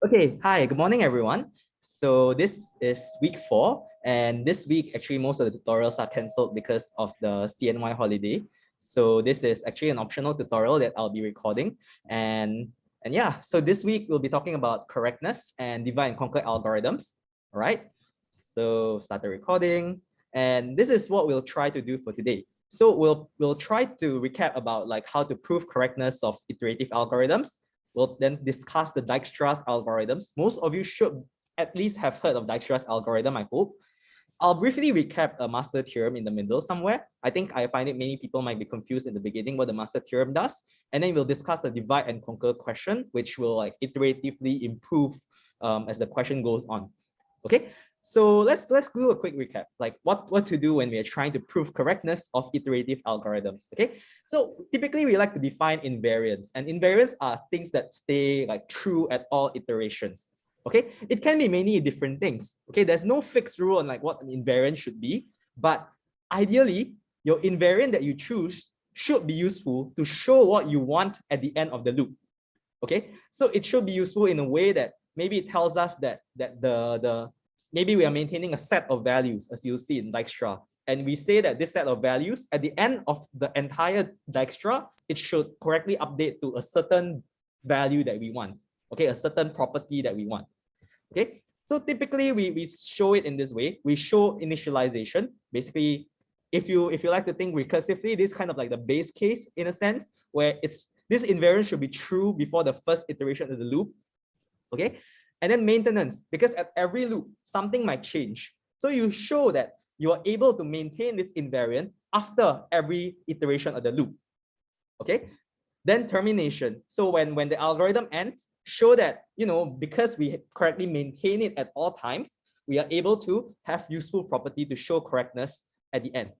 Okay, hi, good morning, everyone. So this is week 4, and this week, actually, most of the tutorials are cancelled because of the CNY holiday. So this is actually an optional tutorial that I'll be recording. And yeah, so this week we'll be talking about correctness and divide and conquer algorithms. All right, so start the recording. And this is what we'll try to do for today. So we'll try to recap about like how to prove correctness of iterative algorithms. We'll then discuss the Dijkstra's algorithms. Most of you should at least have heard of Dijkstra's algorithm, I hope. I'll briefly recap a master theorem in the middle somewhere. I think I find it many people might be confused in the beginning what the master theorem does. And then we'll discuss the divide and conquer question, which will like iteratively improve as the question goes on. Okay, so let's do a quick recap, like what to do when we are trying to prove correctness of iterative algorithms. Okay, so typically we like to define invariants, and invariants are things that stay like true at all iterations. Okay, it can be many different things. Okay, there's no fixed rule on like what an invariant should be, but ideally your invariant that you choose should be useful to show what you want at the end of the loop. Okay, so it should be useful in a way that maybe it tells us that maybe we are maintaining a set of values, as you'll see in Dijkstra, and we say that this set of values at the end of the entire Dijkstra, it should correctly update to a certain value that we want. Okay, a certain property that we want. Okay, so typically we show it in this way. We show initialization. Basically, if you like to think recursively, this is kind of like the base case in a sense, where it's this invariant should be true before the first iteration of the loop. Okay, and then maintenance, because at every loop something might change, so you show that you are able to maintain this invariant after every iteration of the loop. Okay, then termination, so when the algorithm ends, show that because we correctly maintain it at all times, we are able to have useful property to show correctness at the end.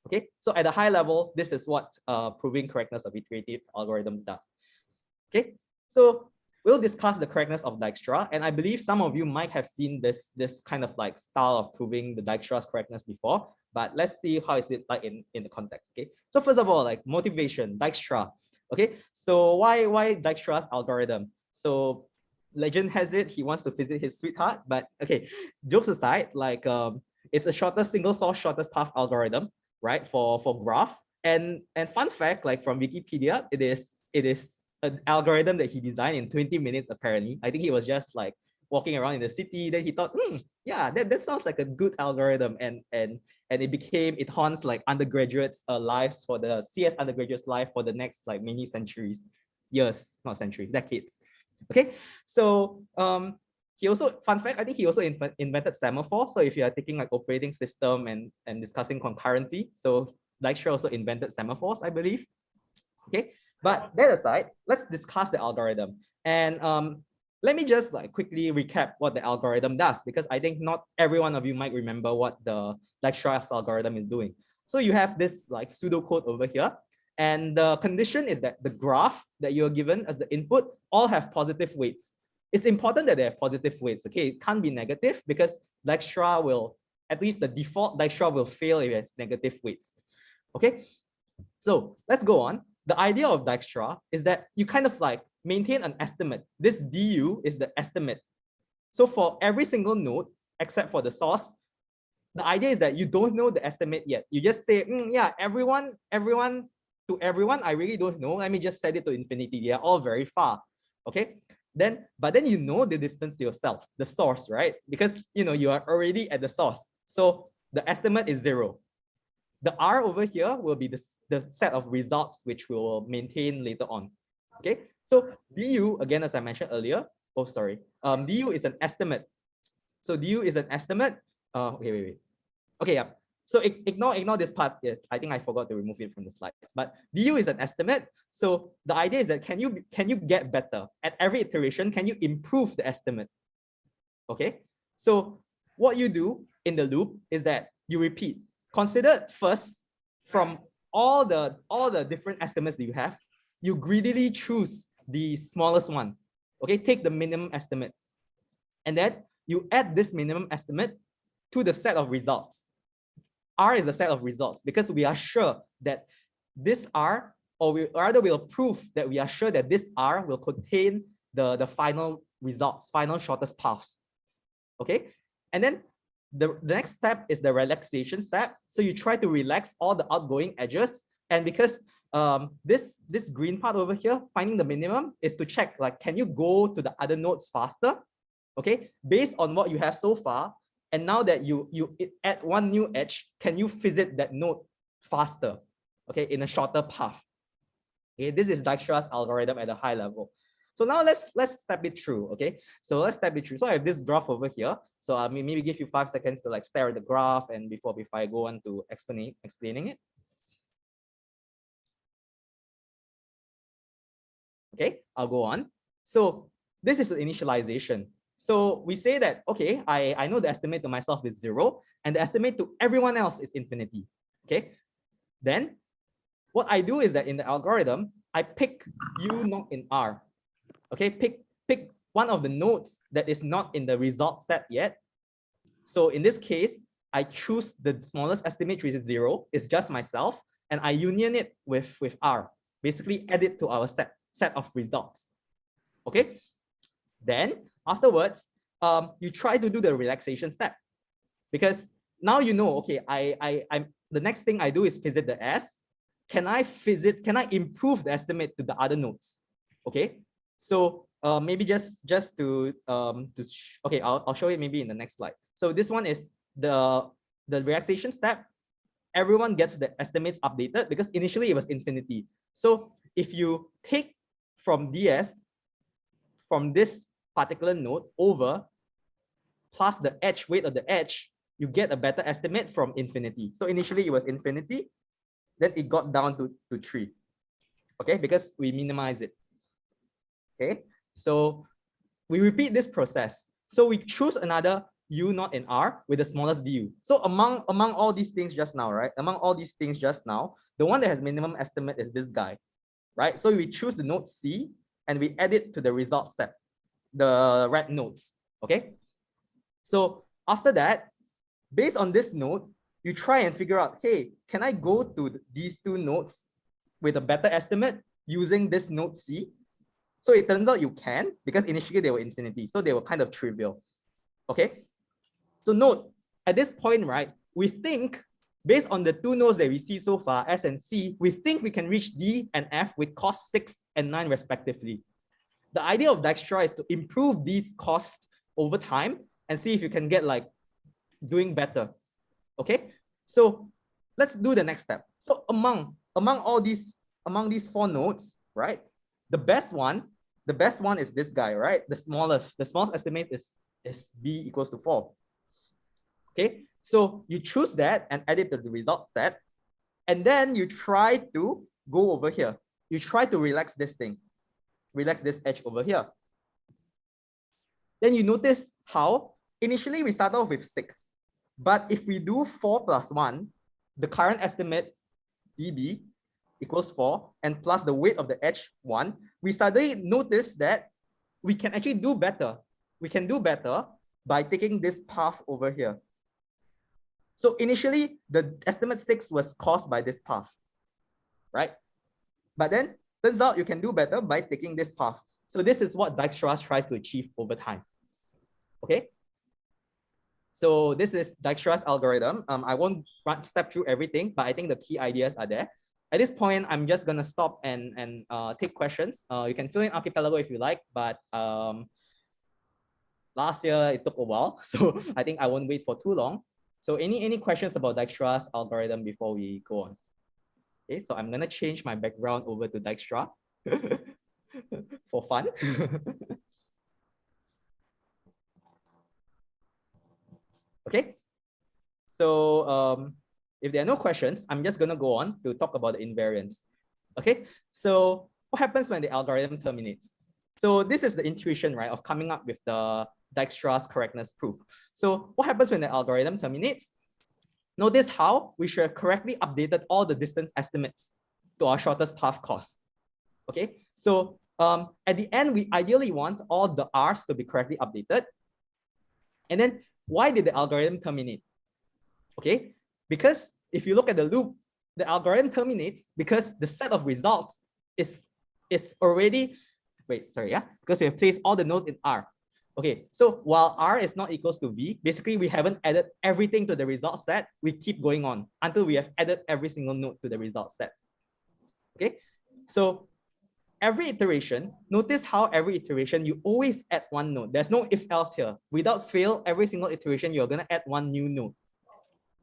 Okay, so at a high level, this is what proving correctness of iterative algorithms does. Okay, so we'll discuss the correctness of Dijkstra, and I believe some of you might have seen this kind of like style of proving the Dijkstra's correctness before, but let's see how is it like in the context. Okay, so first of all, like motivation, Dijkstra. Okay, so why Dijkstra's algorithm? So legend has it he wants to visit his sweetheart, but okay, jokes aside, like it's a shortest single source shortest path algorithm, right, for graph. And fun fact, like from Wikipedia, it is an algorithm that he designed in 20 minutes apparently. I think he was just like walking around in the city, then he thought, yeah, that sounds like a good algorithm, and it haunts like undergraduates lives for the CS undergraduates life for the next like many centuries, years, not centuries, decades. Okay, so he also, fun fact, I think he also invented semaphore. So if you are taking like operating system and discussing concurrency, so Dijkstra also invented semaphores, I believe. Okay, but that aside, let's discuss the algorithm. And let me just like quickly recap what the algorithm does, because I think not every one of you might remember what the Dijkstra's algorithm is doing. So you have this like pseudocode over here, and the condition is that the graph that you're given as the input all have positive weights. It's important that they have positive weights. Okay, it can't be negative, because Dijkstra will, at least the default Dijkstra will fail if it has negative weights. Okay, so let's go on. The idea of Dijkstra is that you kind of like maintain an estimate. This du is the estimate. So for every single node, except for the source, the idea is that you don't know the estimate yet. You just say, yeah, everyone, I really don't know. Let me just set it to infinity. They are all very far. Okay. But then you know the distance to yourself, the source, right? Because you are already at the source. So the estimate is 0. The R over here will be the set of results which we will maintain later on. Okay, so du, again, as I mentioned earlier, du is an estimate. So du is an estimate. Okay, wait. Okay, yeah. So ignore this part. Yeah, I think I forgot to remove it from the slides. But du is an estimate. So the idea is that can you get better at every iteration? Can you improve the estimate? Okay. So what you do in the loop is that you repeat. Consider first from all the different estimates that you have, you greedily choose the smallest one. Okay, take the minimum estimate, and then you add this minimum estimate to the set of results. R is the set of results, because we are sure that this R, or we'll prove that we are sure that this R will contain the final results, final shortest paths. Okay, and then the next step is the relaxation step. So you try to relax all the outgoing edges, and because this green part over here, finding the minimum, is to check like, can you go to the other nodes faster? Okay, based on what you have so far, and now that you add one new edge, can you visit that node faster? Okay, in a shorter path. Okay, this is Dijkstra's algorithm at a high level. So now let's step it through. Okay, so let's step it through. So I have this graph over here. So I mean, maybe give you 5 seconds to like stare at the graph, and before I go on to explaining it. Okay, I'll go on. So this is the initialization. So we say that, okay, I know the estimate to myself is 0, and the estimate to everyone else is infinity. Okay, then what I do is that in the algorithm, I pick U not in R. Okay, pick one of the nodes that is not in the result set yet. So in this case, I choose the smallest estimate, which is 0, it's just myself, and I union it with R, basically add it to our set of results. Okay, then afterwards, you try to do the relaxation step, because now you know, okay, I'm the next thing I do is visit the S. Can I improve the estimate to the other nodes? Okay, so maybe just to okay, I'll show it maybe in the next slide. So this one is the relaxation step. Everyone gets the estimates updated because initially it was infinity. So if you take from DS, from this particular node over plus the edge weight of the edge, you get a better estimate from infinity. So initially it was infinity, then it got down to 3. Okay, because we minimize it. Okay, so we repeat this process. So we choose another U not in R with the smallest du. So among all these things just now, right? Among all these things just now, the one that has minimum estimate is this guy, right? So we choose the node C and we add it to the result set, the red nodes. Okay. So after that, based on this node, you try and figure out, hey, can I go to these two nodes with a better estimate using this node C? So it turns out you can, because initially they were infinity, so they were kind of trivial. Okay, so note, at this point, right, we think, based on the two nodes that we see so far, S and C, we think we can reach D and F with cost 6 and 9 respectively. The idea of Dijkstra is to improve these costs over time and see if you can get like doing better. Okay, so let's do the next step. So among these 4 nodes, right, the best one is this guy, right? The smallest estimate is B equals to 4. Okay, so you choose that and add it to the result set, and then you try to go over here. You try to relax this thing, relax this edge over here. Then you notice how initially we start off with 6, but if we do 4 plus 1, the current estimate dB equals 4, and plus the weight of the edge 1, we suddenly notice that we can actually do better. We can do better by taking this path over here. So initially, the estimate 6 was caused by this path, right? But then turns out you can do better by taking this path. So this is what Dijkstra tries to achieve over time. Okay. So this is Dijkstra's algorithm. I won't step through everything, but I think the key ideas are there. At this point, I'm just gonna stop and take questions. You can fill in archipelago if you like, but last year it took a while, so I think I won't wait for too long. So any questions about Dijkstra's algorithm before we go on? Okay, so I'm gonna change my background over to Dijkstra for fun. Okay, so if there are no questions, I'm just gonna go on to talk about the invariance. Okay, so what happens when the algorithm terminates? So this is the intuition, right, of coming up with the Dijkstra's correctness proof. So what happens when the algorithm terminates? Notice how we should have correctly updated all the distance estimates to our shortest path cost. Okay, so at the end, we ideally want all the R's to be correctly updated. And then why did the algorithm terminate? Okay, because if you look at the loop, the algorithm terminates because the set of results is already wait, sorry, yeah, because we have placed all the nodes in R. Okay, so while R is not equals to V, basically we haven't added everything to the result set. We keep going on until we have added every single node to the result set. Okay, so every iteration, notice how every iteration you always add one node. There's no if else here. Without fail, every single iteration you're gonna add one new node.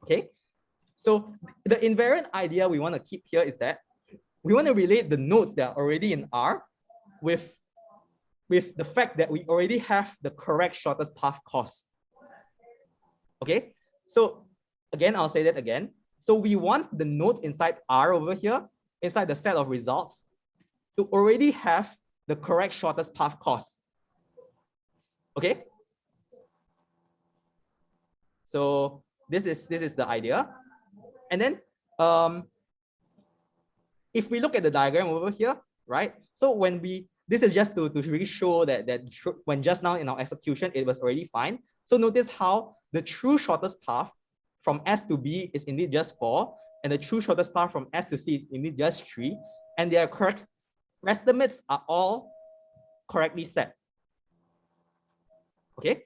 Okay, so the invariant idea we want to keep here is that we want to relate the nodes that are already in R with the fact that we already have the correct shortest path cost. Okay, so again, I'll say that again. So we want the nodes inside R over here, inside the set of results, to already have the correct shortest path cost. Okay, so this is the idea. And then if we look at the diagram over here, right? So when this is just to really show that when just now in our execution, it was already fine. So notice how the true shortest path from S to B is indeed just 4, and the true shortest path from S to C is indeed just 3, and their correct estimates are all correctly set. Okay,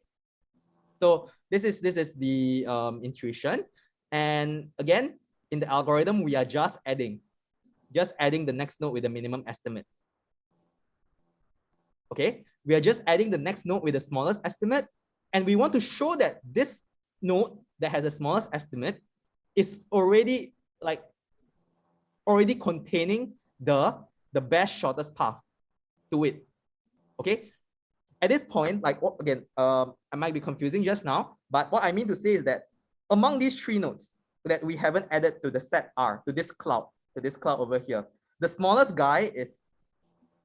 so this is the intuition, and again in the algorithm we are just adding the next node with the minimum estimate. Okay, we are just adding the next node with the smallest estimate, and we want to show that this node that has the smallest estimate is already containing the best shortest path to it. Okay, at this point, again, I might be confusing just now, but what I mean to say is that among these 3 nodes that we haven't added to the set R, to this cloud over here, the smallest guy is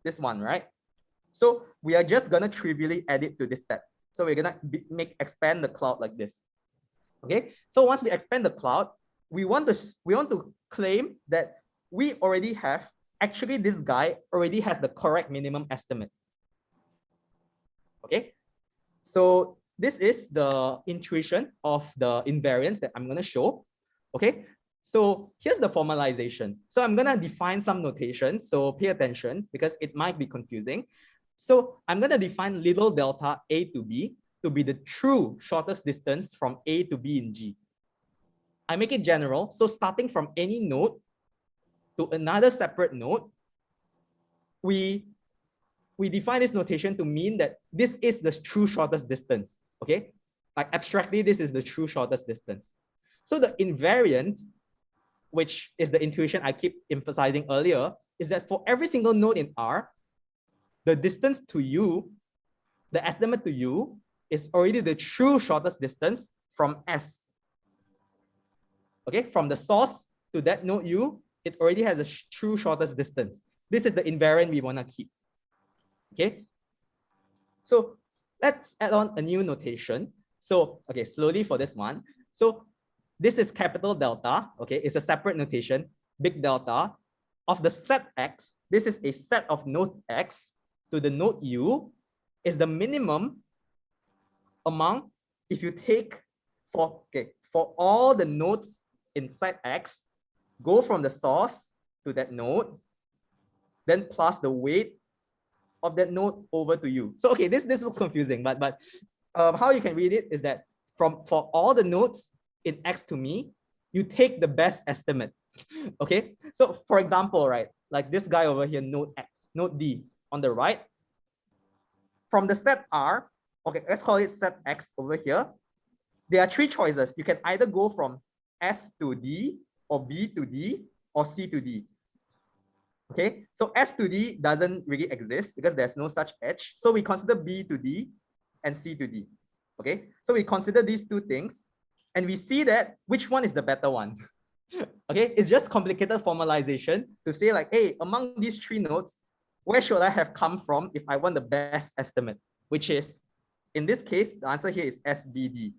this one, right? So we are just gonna trivially add it to this set. So we're gonna expand the cloud like this. Okay, so once we expand the cloud, we want to claim that we already have, actually this guy already has the correct minimum estimate. Okay, so this is the intuition of the invariance that I'm gonna show. Okay, so here's the formalization. So I'm gonna define some notation, so pay attention because it might be confusing. So I'm gonna define little delta A to B to be the true shortest distance from A to B in G. I make it general, so starting from any node to another separate node, we define this notation to mean that this is the true shortest distance. Okay, like abstractly, this is the true shortest distance. So the invariant, which is the intuition I keep emphasizing earlier, is that for every single node in R, the distance to U, the estimate to U, is already the true shortest distance from S. Okay, from the source to that node U, it already has a true shortest distance. This is the invariant we want to keep. Okay, so let's add on a new notation. So, okay, slowly for this one. So this is capital delta. Okay, it's a separate notation, big delta of the set X. This is a set of node X to the node U is the minimum among, if you take for all the nodes inside X, go from the source to that node, then plus the weight of that node over to U. So okay, this looks confusing, but how you can read it is that for all the nodes in X to me, you take the best estimate. Okay, so for example, right, like this guy over here, node X, node D on the right, from the set R, okay, let's call it set X over here. There are 3 choices. You can either go from S to D, or B to D, or C to D. Okay, so S to D doesn't really exist because there's no such edge. So we consider B to D and C to D. Okay, so we consider these 2 things and we see that which one is the better one. Okay, it's just complicated formalization to say like, hey, among these 3 nodes, where should I have come from if I want the best estimate, which is, in this case, the answer here is SBD.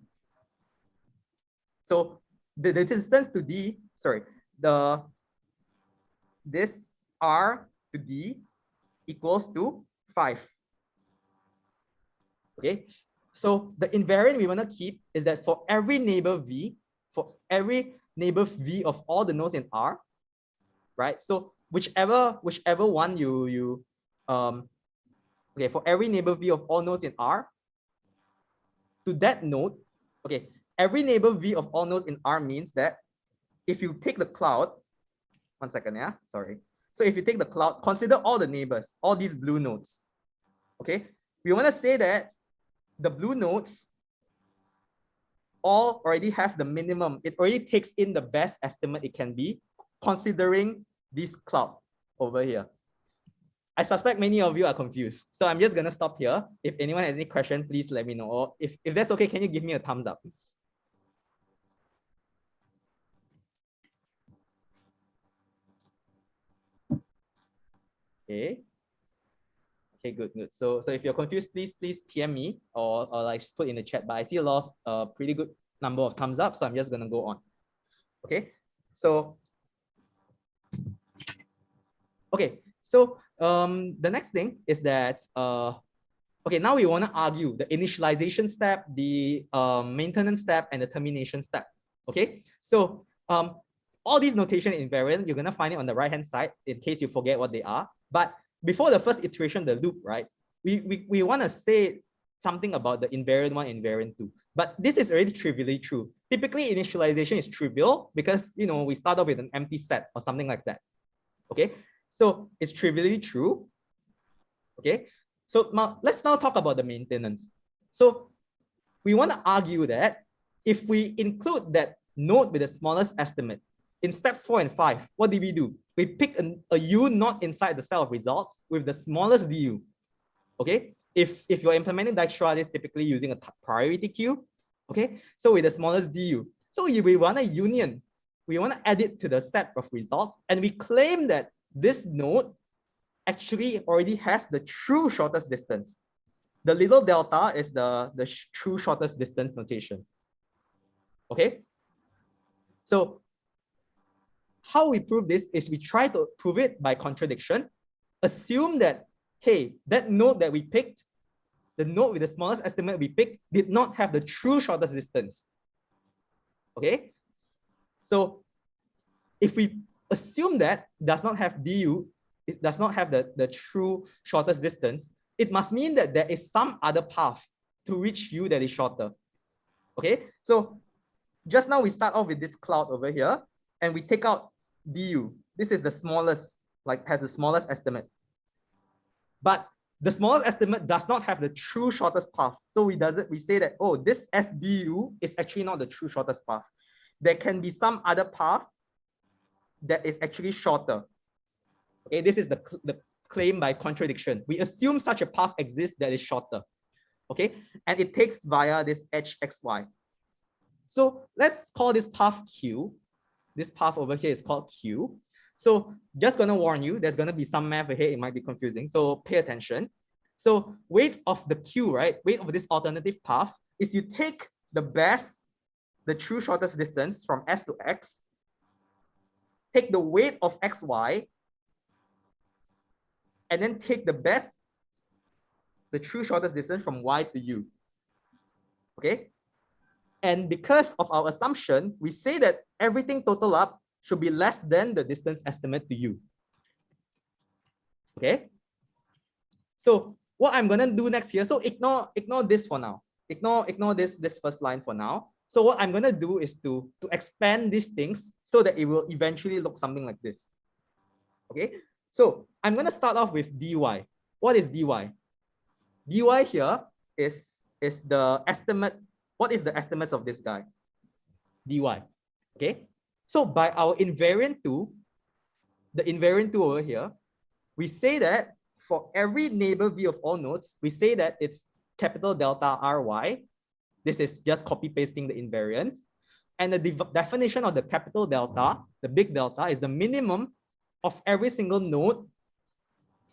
So the distance to D, sorry, this R to D equals to 5. Okay, so the invariant we want to keep is that for every neighbor V, of all the nodes in R, right? So whichever one you okay, for every neighbor V of all nodes in R, to that node, okay, every neighbor V of all nodes in R means that if you take the cloud, one second, yeah, sorry. So if you take the cloud, consider all the neighbors, all these blue nodes. Okay, we want to say that the blue nodes all already have the minimum. It already takes in the best estimate it can be, considering this cloud over here. I suspect many of you are confused. So I'm just going to stop here. If anyone has any question, please let me know. Or if that's okay, can you give me a thumbs up? Okay. Okay, good, good. So if you're confused, please PM me or like put in the chat. But I see a lot of pretty good number of thumbs up, so I'm just gonna go on. Okay, so the next thing is that okay, now we want to argue the initialization step, the maintenance step, and the termination step. Okay, so all these notation invariant, you're gonna find it on the right hand side in case you forget what they are. But before the first iteration, the loop, right? We want to say something about the invariant one, invariant two. But this is already trivially true. Typically, initialization is trivial because we start off with an empty set or something like that. Okay, so it's trivially true. Okay, so now let's talk about the maintenance. So we want to argue that if we include that node with the smallest estimate in steps 4 and 5, what did we do? We pick a U not inside the set of results with the smallest DU. Okay, if you're implementing Dijkstra, it's typically using a priority queue. Okay, so with the smallest DU. So if we want a union, we want to add it to the set of results, and we claim that this node actually already has the true shortest distance. The little delta is the true shortest distance notation. Okay, so how we prove this is we try to prove it by contradiction. Assume that, hey, that node that we picked, the node with the smallest estimate we picked, did not have the true shortest distance. Okay, so if we assume that does not have du, it does not have the true shortest distance, it must mean that there is some other path to reach u that is shorter. Okay, so just now we start off with this cloud over here, and we take out du. This is the smallest, like has the smallest estimate. But the smallest estimate does not have the true shortest path. So we say that, oh, this SBU is actually not the true shortest path. There can be some other path that is actually shorter. Okay, this is the claim by contradiction. We assume such a path exists that is shorter. Okay, and it takes via this HXY. So let's call this path Q. This path over here is called Q. So just gonna warn you, there's gonna be some math ahead, it might be confusing. So pay attention. So weight of the Q, right? Weight of this alternative path is you take the true shortest distance from S to X, take the weight of XY, and then take the true shortest distance from Y to U. Okay? And because of our assumption, we say that everything total up should be less than the distance estimate to U. Okay? So what I'm gonna do next here, so ignore this for now. Ignore this first line for now. So what I'm gonna do is to expand these things so that it will eventually look something like this. Okay? So I'm gonna start off with dy. What is dy? dy here is the estimate. What is the estimates of this guy? dy. Okay? So by our invariant 2, the invariant 2 over here, we say that for every neighbor V of all nodes, we say that it's capital delta Ry. This is just copy pasting the invariant. And the definition of the capital delta, the big delta, is the minimum of every single node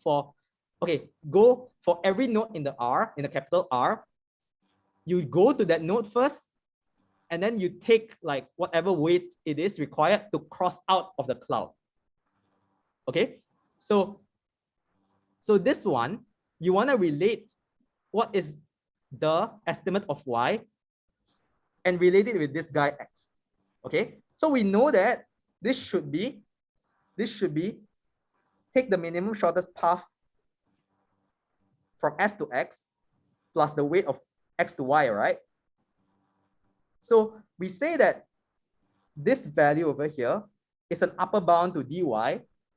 for, okay, go for every node in the R, in the capital R, you go to that node first, and then you take like whatever weight it is required to cross out of the cloud. Okay, so this one, you want to relate what is the estimate of Y and relate it with this guy X. Okay, so we know that this should be take the minimum shortest path from S to X plus the weight of X to Y, right? So we say that this value over here is an upper bound to dy,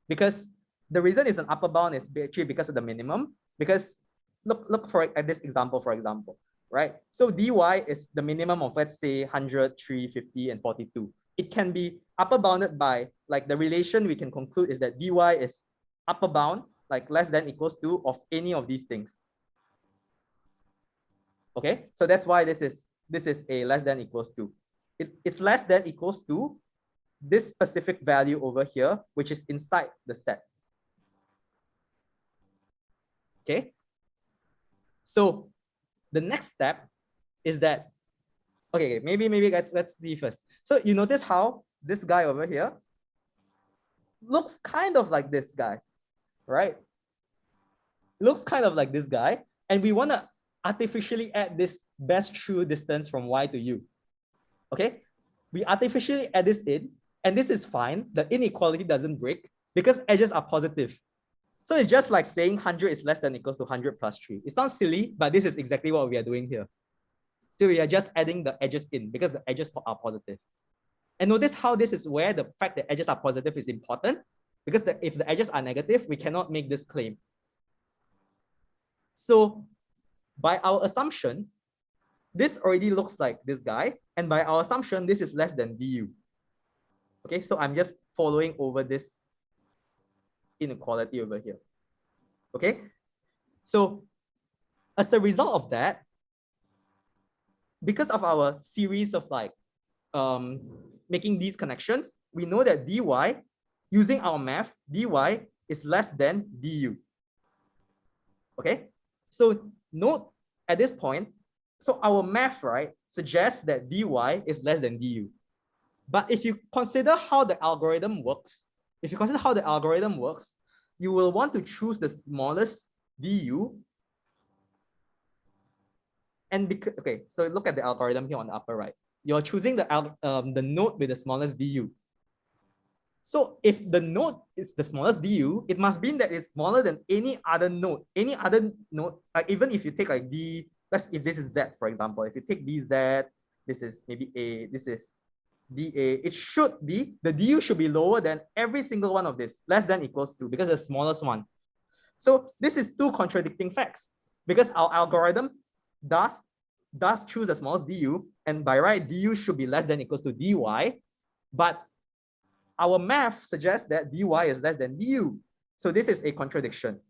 because the reason it's an upper bound is actually because of the minimum, because look at this example, for example, right? So dy is the minimum of, let's say, 100, 3, 50, and 42. It can be upper bounded by, like, the relation we can conclude is that dy is upper bound, like less than equals to, of any of these things. Okay, so that's why this is a less than equals to. It's less than equals to this specific value over here, which is inside the set. Okay, so the next step is that, okay, maybe let's see first. So you notice how this guy over here looks kind of like this guy, right? Looks kind of like this guy, and we want to artificially add this best true distance from Y to U. Okay, we artificially add this in, and this is fine. The inequality doesn't break because edges are positive. So it's just like saying 100 is less than equals to 100 plus 3. It sounds silly, but this is exactly what we are doing here. So we are just adding the edges in because the edges are positive. And notice how this is where the fact that edges are positive is important, because if the edges are negative, we cannot make this claim. So by our assumption, this already looks like this guy. And by our assumption, this is less than du. Okay, so I'm just following over this inequality over here. Okay, so as a result of that, because of our series of like making these connections, we know that dy, using our math, dy is less than du. Okay, so note at this point, so our math, right, suggests that dy is less than du. But if you consider how the algorithm works, you will want to choose the smallest du. And because, okay, so look at the algorithm here on the upper right. You're choosing the node with the smallest du. So if the node is the smallest du, it must mean that it's smaller than any other node. Like even if you take like d, if this is z, for example, if you take dz, this is maybe a, this is dA, it should be, the du should be lower than every single one of this, less than equals to, because the smallest one. So this is two contradicting facts, because our algorithm does choose the smallest du, and by right, du should be less than equals to dy, but our math suggests that dy is less than du. So this is a contradiction.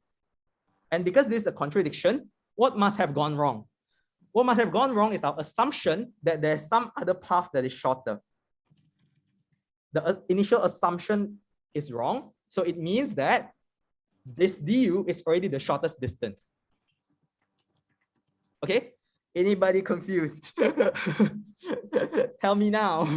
And because this is a contradiction, what must have gone wrong? What must have gone wrong is our assumption that there's some other path that is shorter. The initial assumption is wrong. So it means that this du is already the shortest distance. Okay? Anybody confused? Tell me now.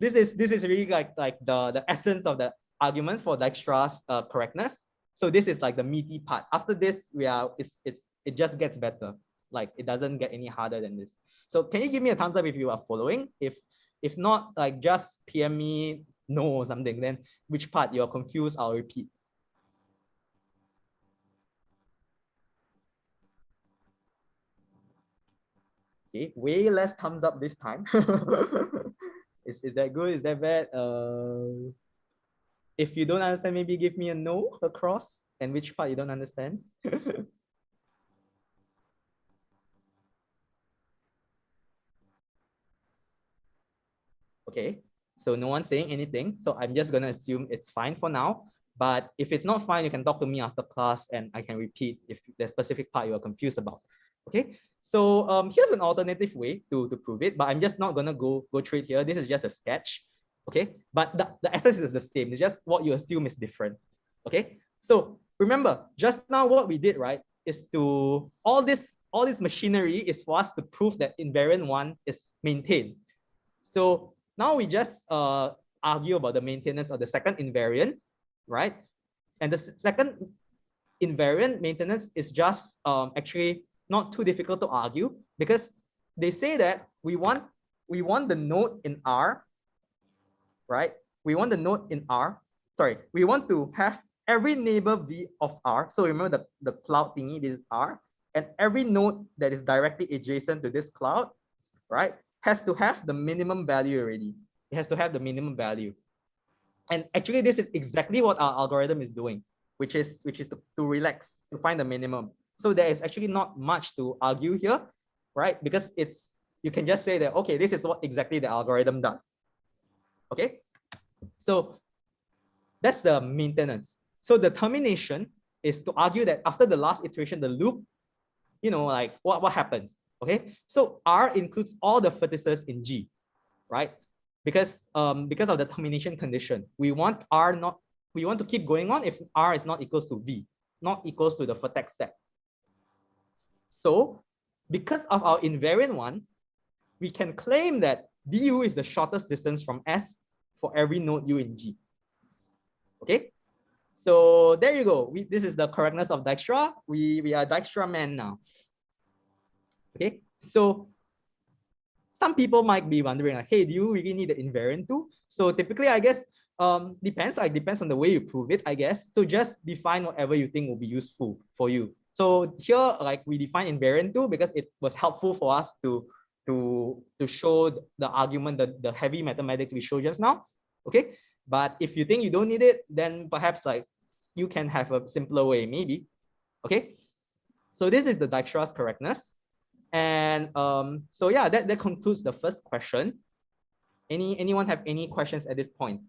This is really like the essence of the argument for Dijkstra's correctness. So this is like the meaty part. After this, it just gets better. Like it doesn't get any harder than this. So can you give me a thumbs up if you are following? If not, like just PM me no or something. Then which part you're confused, I'll repeat. Okay, way less thumbs up this time. Is that good? Is that bad? If you don't understand, maybe give me a no across, and which part you don't understand. Okay, so no one's saying anything. So I'm just gonna assume it's fine for now. But if it's not fine, you can talk to me after class and I can repeat if there's a specific part you are confused about. Okay, so here's an alternative way to prove it, but I'm just not gonna go through it here. This is just a sketch. Okay, but the essence is the same. It's just what you assume is different. Okay, so remember, just now what we did, right, is to all this machinery is for us to prove that invariant one is maintained. So now we just argue about the maintenance of the second invariant, right? And the second invariant maintenance is just actually not too difficult to argue, because they say that we want the node in R, right? We want the node in R. Sorry, we want to have every neighbor V of R, so remember the cloud thingy, this is R, and every node that is directly adjacent to this cloud, right, has to have the minimum value already. It has to have the minimum value. And actually, this is exactly what our algorithm is doing, which is to relax, to find the minimum. So there is actually not much to argue here, right? Because you can just say that, okay, this is what exactly the algorithm does. Okay, so that's the maintenance. So the termination is to argue that after the last iteration, the loop, like what happens? Okay, so R includes all the vertices in G, right? Because of the termination condition, we want to keep going on if R is not equals to V, not equals to the vertex set. So because of our invariant one, we can claim that du is the shortest distance from S for every node U in G. Okay, so there you go. This is the correctness of Dijkstra. We are Dijkstra man now. Okay, so some people might be wondering, like, hey, do you really need the invariant too? So typically, I guess, depends on the way you prove it, I guess. So just define whatever you think will be useful for you. So here, like, we define invariant too because it was helpful for us to show the argument, the heavy mathematics we showed just now. Okay, but if you think you don't need it, then perhaps like you can have a simpler way, maybe. Okay, so this is the Dijkstra's correctness. And so yeah, that concludes the first question. Anyone have any questions at this point?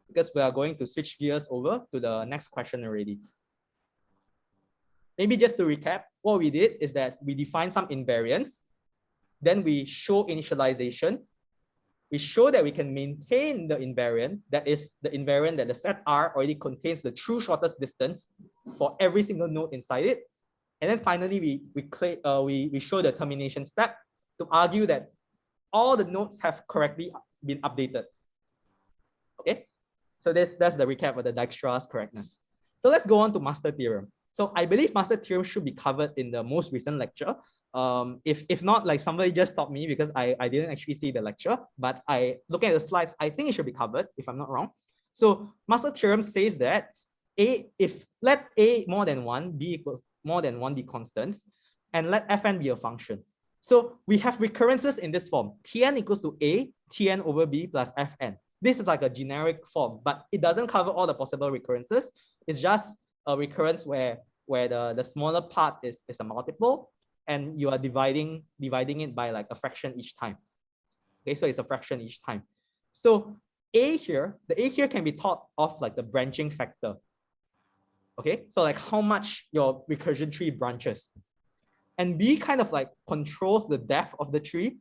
Because we are going to switch gears over to the next question already. Maybe just to recap, what we did is that we defined some invariants. Then we show initialization. We show that we can maintain the invariant, that is the invariant that the set R already contains the true shortest distance for every single node inside it. And then finally, we show the termination step to argue that all the nodes have correctly been updated. Okay, so that's the recap of the Dijkstra's correctness. So let's go on to master theorem. So I believe master theorem should be covered in the most recent lecture. If not, like somebody just stopped me because I didn't actually see the lecture, but looking at the slides, I think it should be covered if I'm not wrong. So master theorem says that if let A more than 1, B equals more than 1 be constants, and let Fn be a function. So we have recurrences in this form. Tn equals to A, Tn over B plus Fn. This is like a generic form, but it doesn't cover all the possible recurrences. It's just a recurrence where the smaller part is a multiple, and you are dividing it by like a fraction each time. Okay, so it's a fraction each time. So the A here can be thought of like the branching factor. Okay, so like how much your recursion tree branches. And B kind of like controls the depth of the tree.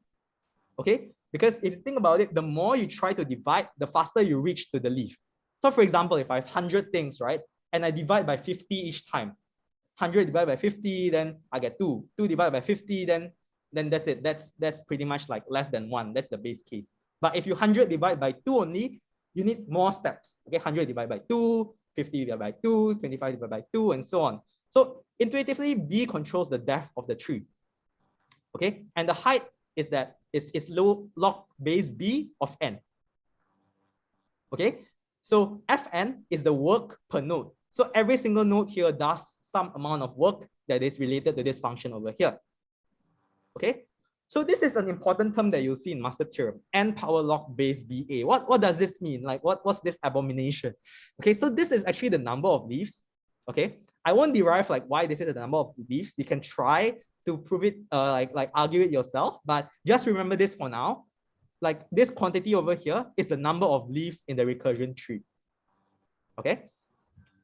Okay, because if you think about it, the more you try to divide, the faster you reach to the leaf. So for example, if I have 100 things, right, and I divide by 50 each time, 100 divided by 50, then I get 2. 2 divided by 50, then that's it. That's pretty much like less than 1. That's the base case. But if you 100 divide by 2 only, you need more steps. Okay, 100 divided by 2, 50 divided by 2, 25 divided by 2, and so on. So intuitively, B controls the depth of the tree. Okay, and the height is that it's log base B of n. Okay, so Fn is the work per node. So every single node here does some amount of work that is related to this function over here. Okay, so this is an important term that you'll see in master theorem, n power log base BA. What does this mean? Like what's this abomination? Okay, so this is actually the number of leaves. Okay, I won't derive like why this is the number of leaves. You can try to prove it, like argue it yourself, but just remember this for now. Like this quantity over here is the number of leaves in the recursion tree. Okay,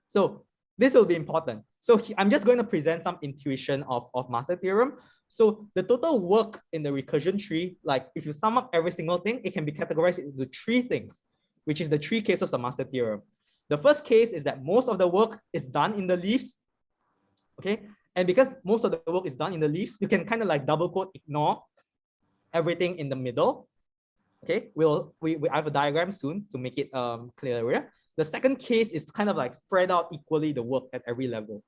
so this will be important. So I'm just going to present some intuition of master theorem. So the total work in the recursion tree, like if you sum up every single thing, it can be categorized into 3 things, which is the 3 cases of master theorem. The first case is that most of the work is done in the leaves. Okay, and because most of the work is done in the leaves, you can kind of like double quote ignore everything in the middle. Okay, I have a diagram soon to make it clearer. The second case is kind of like spread out equally the work at every level.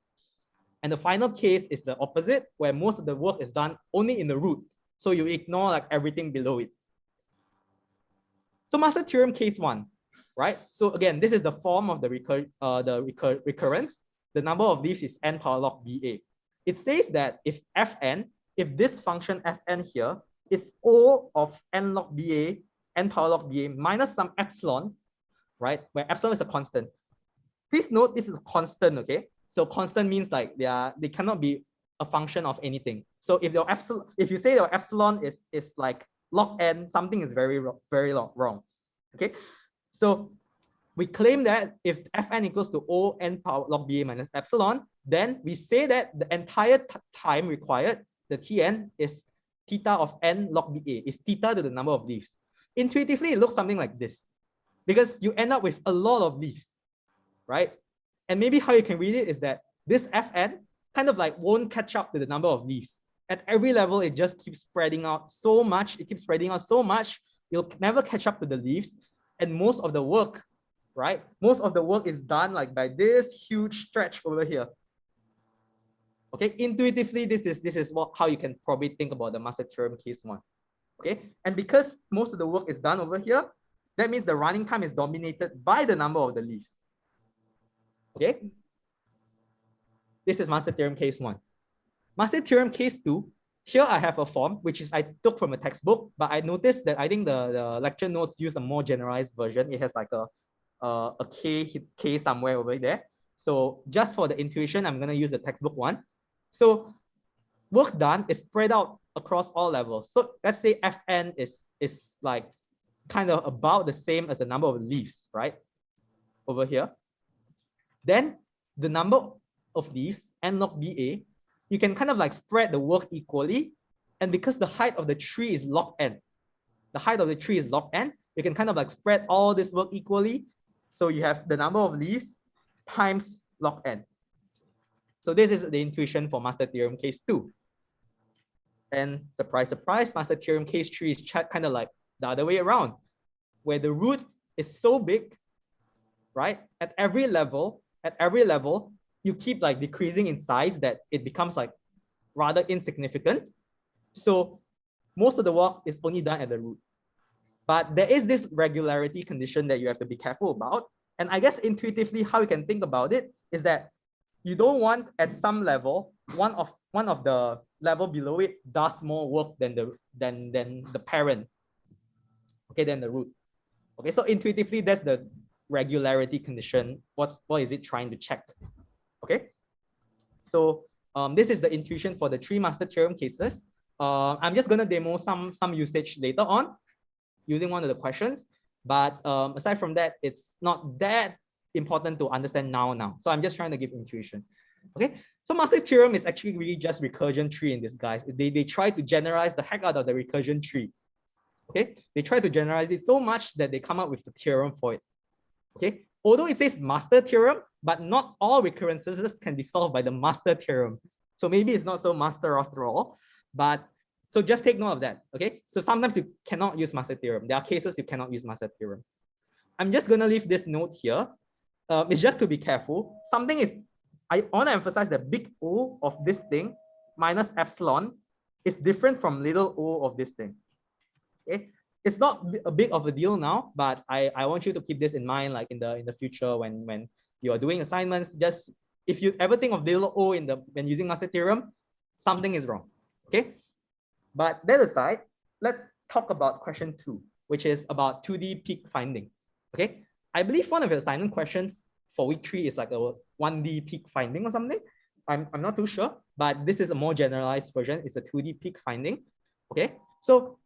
And the final case is the opposite, where most of the work is done only in the root. So you ignore like everything below it. So master theorem case 1. right? So again, this is the form of the recurrence. The number of leaves is n power log BA. It says that if Fn, if this function Fn here is O of n log BA, n power log BA minus some epsilon, right? Where epsilon is a constant. Please note this is a constant, okay? So constant means like they cannot be a function of anything. So if your epsilon, if you say your epsilon is like log n, something is very wrong. Okay, so we claim that if Fn equals to O n power log BA minus epsilon, then we say that the entire time required, the Tn is theta of n log BA, is theta to the number of leaves. Intuitively, it looks something like this, because you end up with a lot of leaves, right? And maybe how you can read it is that this Fn kind of like won't catch up to the number of leaves. At every level, it just keeps spreading out so much. It keeps spreading out so much, you'll never catch up to the leaves. And most of the work, right? Most of the work is done like by this huge stretch over here. Okay, intuitively, this is how you can probably think about the master theorem case 1. Okay, and because most of the work is done over here, that means the running time is dominated by the number of the leaves. Okay, this is master theorem case 1. Master theorem case 2, here I have a form which is I took from a textbook, but I noticed that I think the lecture notes use a more generalized version. It has like a K somewhere over there. So just for the intuition, I'm gonna use the textbook one. So work done is spread out across all levels. So let's say Fn is like kind of about the same as the number of leaves, right? Over here. Then the number of leaves, n log BA, you can kind of like spread the work equally. And because the height of the tree is log n, the height of the tree is log n, you can kind of like spread all this work equally. So you have the number of leaves times log n. So this is the intuition for master theorem case 2. And surprise, surprise, master theorem case 3 is kind of like the other way around, where the root is so big, right? At every level, you keep like decreasing in size that it becomes like rather insignificant. So most of the work is only done at the root. But there is this regularity condition that you have to be careful about. And I guess intuitively how you can think about it is that you don't want at some level, one of the level below it does more work than the parent. Okay, than the root. Okay, so intuitively that's the regularity condition. What is it trying to check? Okay, so this is the intuition for the 3 master theorem cases. I'm just gonna demo some usage later on using one of the questions, but aside from that, it's not that important to understand now. So I'm just trying to give intuition. Okay, so master theorem is actually really just recursion tree in disguise. They try to generalize the heck out of the recursion tree. Okay, they try to generalize it so much that they come up with the theorem for it. Okay, although it says master theorem, but not all recurrences can be solved by the master theorem. So maybe it's not so master after all, but so just take note of that. Okay, so sometimes you cannot use master theorem. There are cases you cannot use master theorem. I'm just gonna leave this note here. It's just to be careful. Something is, I want to emphasize that big O of this thing minus epsilon is different from little o of this thing. Okay, it's not a big of a deal now, but I want you to keep this in mind, like in the future when you are doing assignments. Just if you ever think of little o when using master theorem, something is wrong. Okay, but that aside, let's talk about question 2, which is about 2D peak finding. Okay, I believe one of the assignment questions for week 3 is like a 1D peak finding or something. I'm not too sure, but this is a more generalized version. It's a 2D peak finding. Okay, so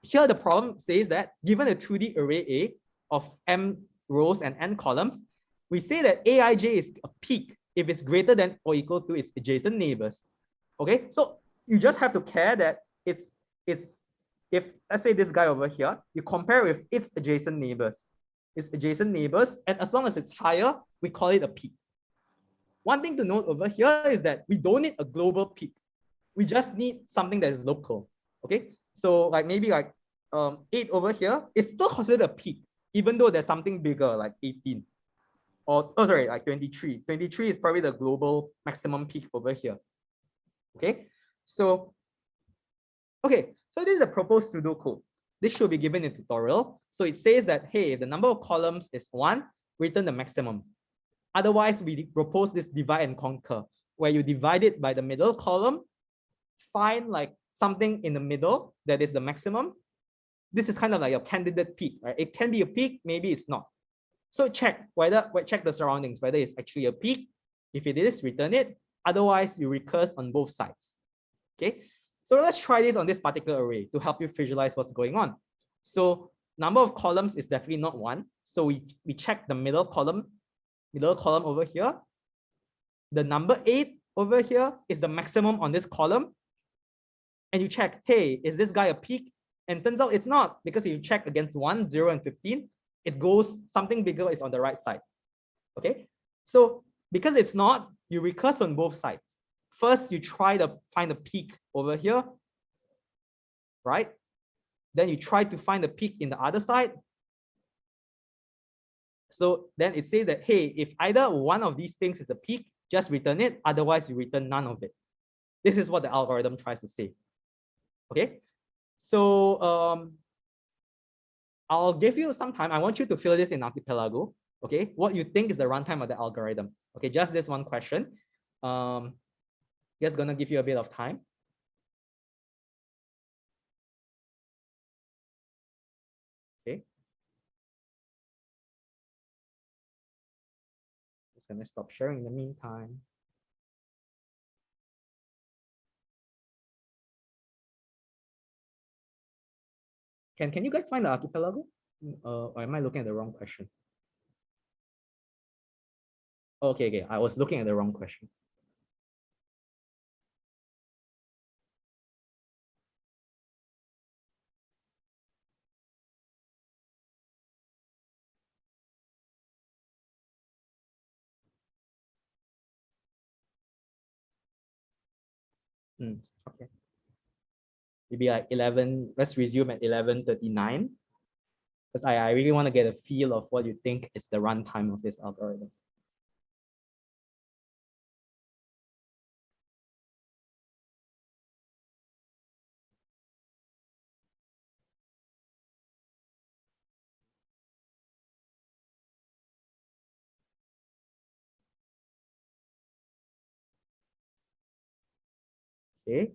here the problem says that given a 2D array A of m rows and n columns, we say that Aij is a peak if it's greater than or equal to its adjacent neighbors. Okay, so you just have to care that it's if let's say this guy over here, you compare with its adjacent neighbors, and as long as it's higher, we call it a peak. One thing to note over here is that we don't need a global peak. We just need something that is local. Okay, so like maybe like 8 over here is still considered a peak, even though there's something bigger like 18. Or oh sorry, like 23. 23 is probably the global maximum peak over here. Okay, so this is a proposed pseudocode. this should be given in tutorial. So it says that, hey, if the number of columns is 1, return the maximum. Otherwise, we propose this divide and conquer, where you divide it by the middle column, find like something in the middle that is the maximum. This is kind of like a candidate peak, right? It can be a peak, maybe it's not. So check the surroundings, whether it's actually a peak. If it is, return it. Otherwise, you recurse on both sides. Okay. So let's try this on this particular array to help you visualize what's going on. So number of columns is definitely not 1. So we check the middle column over here. The number 8 over here is the maximum on this column. And you check, hey, is this guy a peak? And turns out it's not, because if you check against 1, 0, and 15, it goes something bigger is on the right side. Okay. So because it's not, you recurse on both sides. First, you try to find a peak over here, right? Then you try to find a peak in the other side. So then it says that, hey, if either one of these things is a peak, just return it. Otherwise, you return none of it. This is what the algorithm tries to say. Okay. So I'll give you some time. I want you to fill this in Archipelago. Okay. What you think is the runtime of the algorithm. Okay. Just this one question. Just gonna give you a bit of time. Okay. Just gonna stop sharing in the meantime. Can you guys find the archipelago? Or am I looking at the wrong question? Okay, I was looking at the wrong question. Okay. Maybe like 11, let's resume at 11:39. Because I really want to get a feel of what you think is the runtime of this algorithm. Okay.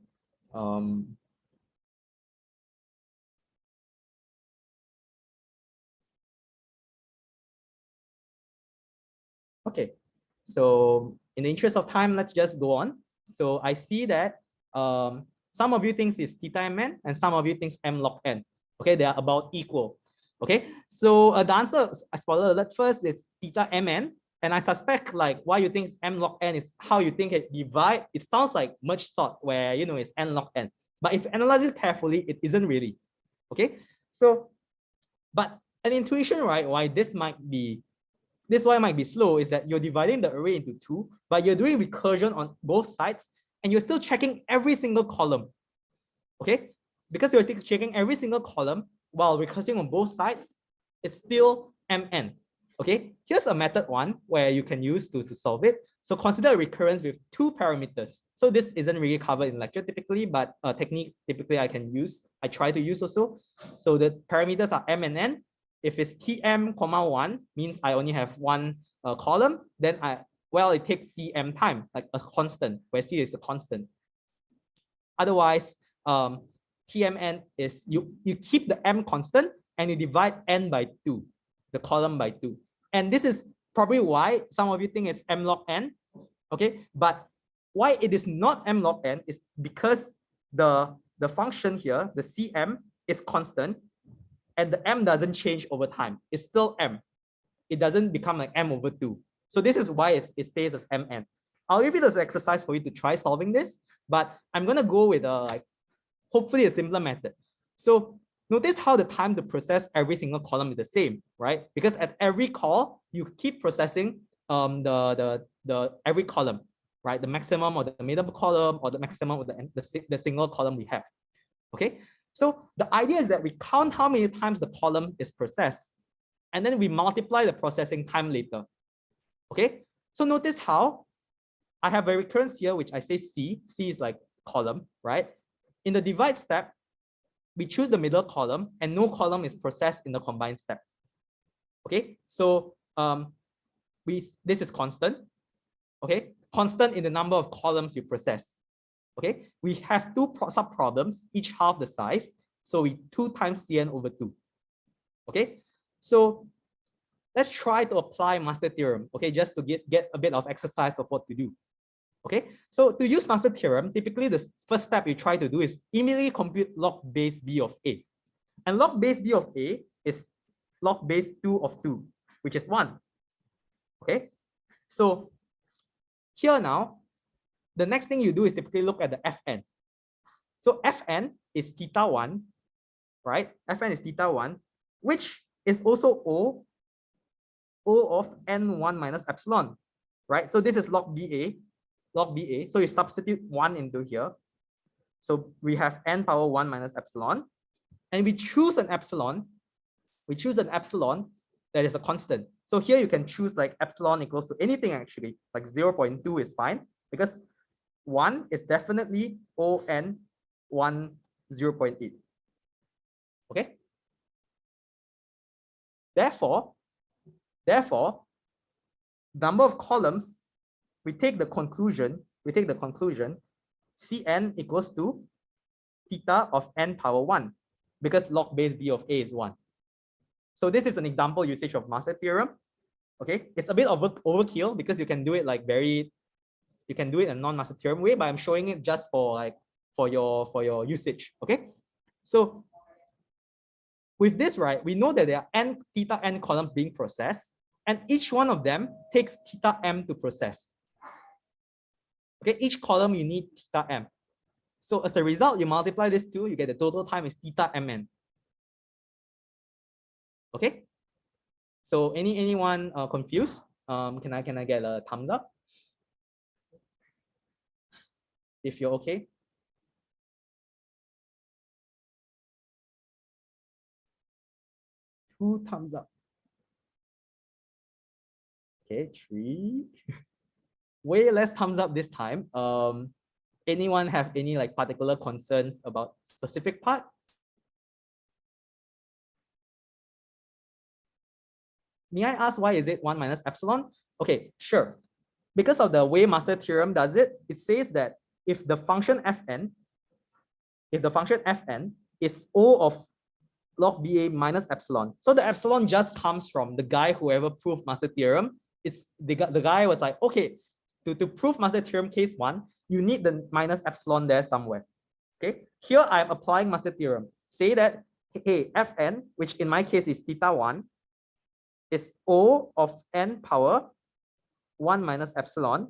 Okay. So in the interest of time, let's just go on. So I see that some of you think it's theta mn and some of you think m log n. Okay, they are about equal. Okay, so the answer, spoiler alert, first is theta mn, and I suspect like why you think m log n is how you think it divide. It sounds like merge sort where it's n log n, but if you analyze it carefully, it isn't really. Okay, so but an intuition, right? Why this might be slow is that you're dividing the array into 2, but you're doing recursion on both sides, and you're still checking every single column. Okay, because you're checking every single column while recursing on both sides, it's still mn. Okay, here's a method one where you can use to solve it. So consider a recurrence with 2 parameters. So this isn't really covered in lecture typically, but a technique typically I try to use also. So the parameters are m and n. If it's tm, 1 means I only have one column, then it takes cm time, like a constant, where c is the constant. Otherwise, tmn is you keep the m constant and you divide n by 2, the column by 2. And this is probably why some of you think it's m log n. Okay, but why it is not m log n is because the function here, the cm, is constant, and the m doesn't change over time. It's still m. It doesn't become like m over 2. So this is why it stays as mn. I'll leave it as an exercise for you to try solving this, but I'm gonna go with hopefully a simpler method. So notice how the time to process every single column is the same, right? Because at every call, you keep processing the every column, right? The maximum or the middle column or the maximum of the single column we have. Okay, so the idea is that we count how many times the column is processed, and then we multiply the processing time later. Okay, so notice how I have a recurrence here, which I say C. C is like column, right? In the divide step, we choose the middle column and no column is processed in the combined step. Okay, so this is constant. Okay, constant in the number of columns you process. Okay, we have two sub problems, each half the size. So we 2 times Cn over 2. Okay, so let's try to apply master theorem. Okay, just to get a bit of exercise of what to do. Okay, so to use master theorem, typically the first step you try to do is immediately compute log base b of a. And log base b of a is log base 2 of 2, which is 1. Okay, so here now, the next thing you do is typically look at the Fn. So Fn is θ1, right? Fn is θ1, which is also O of n1 minus epsilon, right? So this is log BA. So you substitute 1 into here. So we have n power 1 minus epsilon. And we choose an epsilon. We choose an epsilon that is a constant. So here you can choose like epsilon equals to anything actually, like 0.2 is fine because 1 is definitely ON 0.8. Okay. Therefore, number of columns, we take the conclusion, Cn equals to theta of n power 1 because log base b of a is 1. So this is an example usage of master theorem. Okay, it's a bit of overkill because you can do it like you can do it in a non-master theorem way, but I'm showing it just for like for your usage. Okay, so with this, right, we know that there are theta n columns being processed, and each one of them takes theta m to process. Okay, each column you need theta m. So as a result, you multiply this two, you get the total time is theta mn. Okay, so anyone confused? Can I get a thumbs up if you're okay? Two thumbs up. Okay, 3. Way less thumbs up this time. Anyone have any like particular concerns about specific part? May I ask why is it 1 minus epsilon? Okay, sure. Because of the way master theorem does it, it says that if the function fn is O of log BA minus epsilon. So the epsilon just comes from the guy whoever proved master theorem. It's the guy was like, okay, to prove master theorem case 1, you need the minus epsilon there somewhere. Okay, here I'm applying master theorem. Say that, hey, Fn, which in my case is θ1, is O of n power 1 minus epsilon.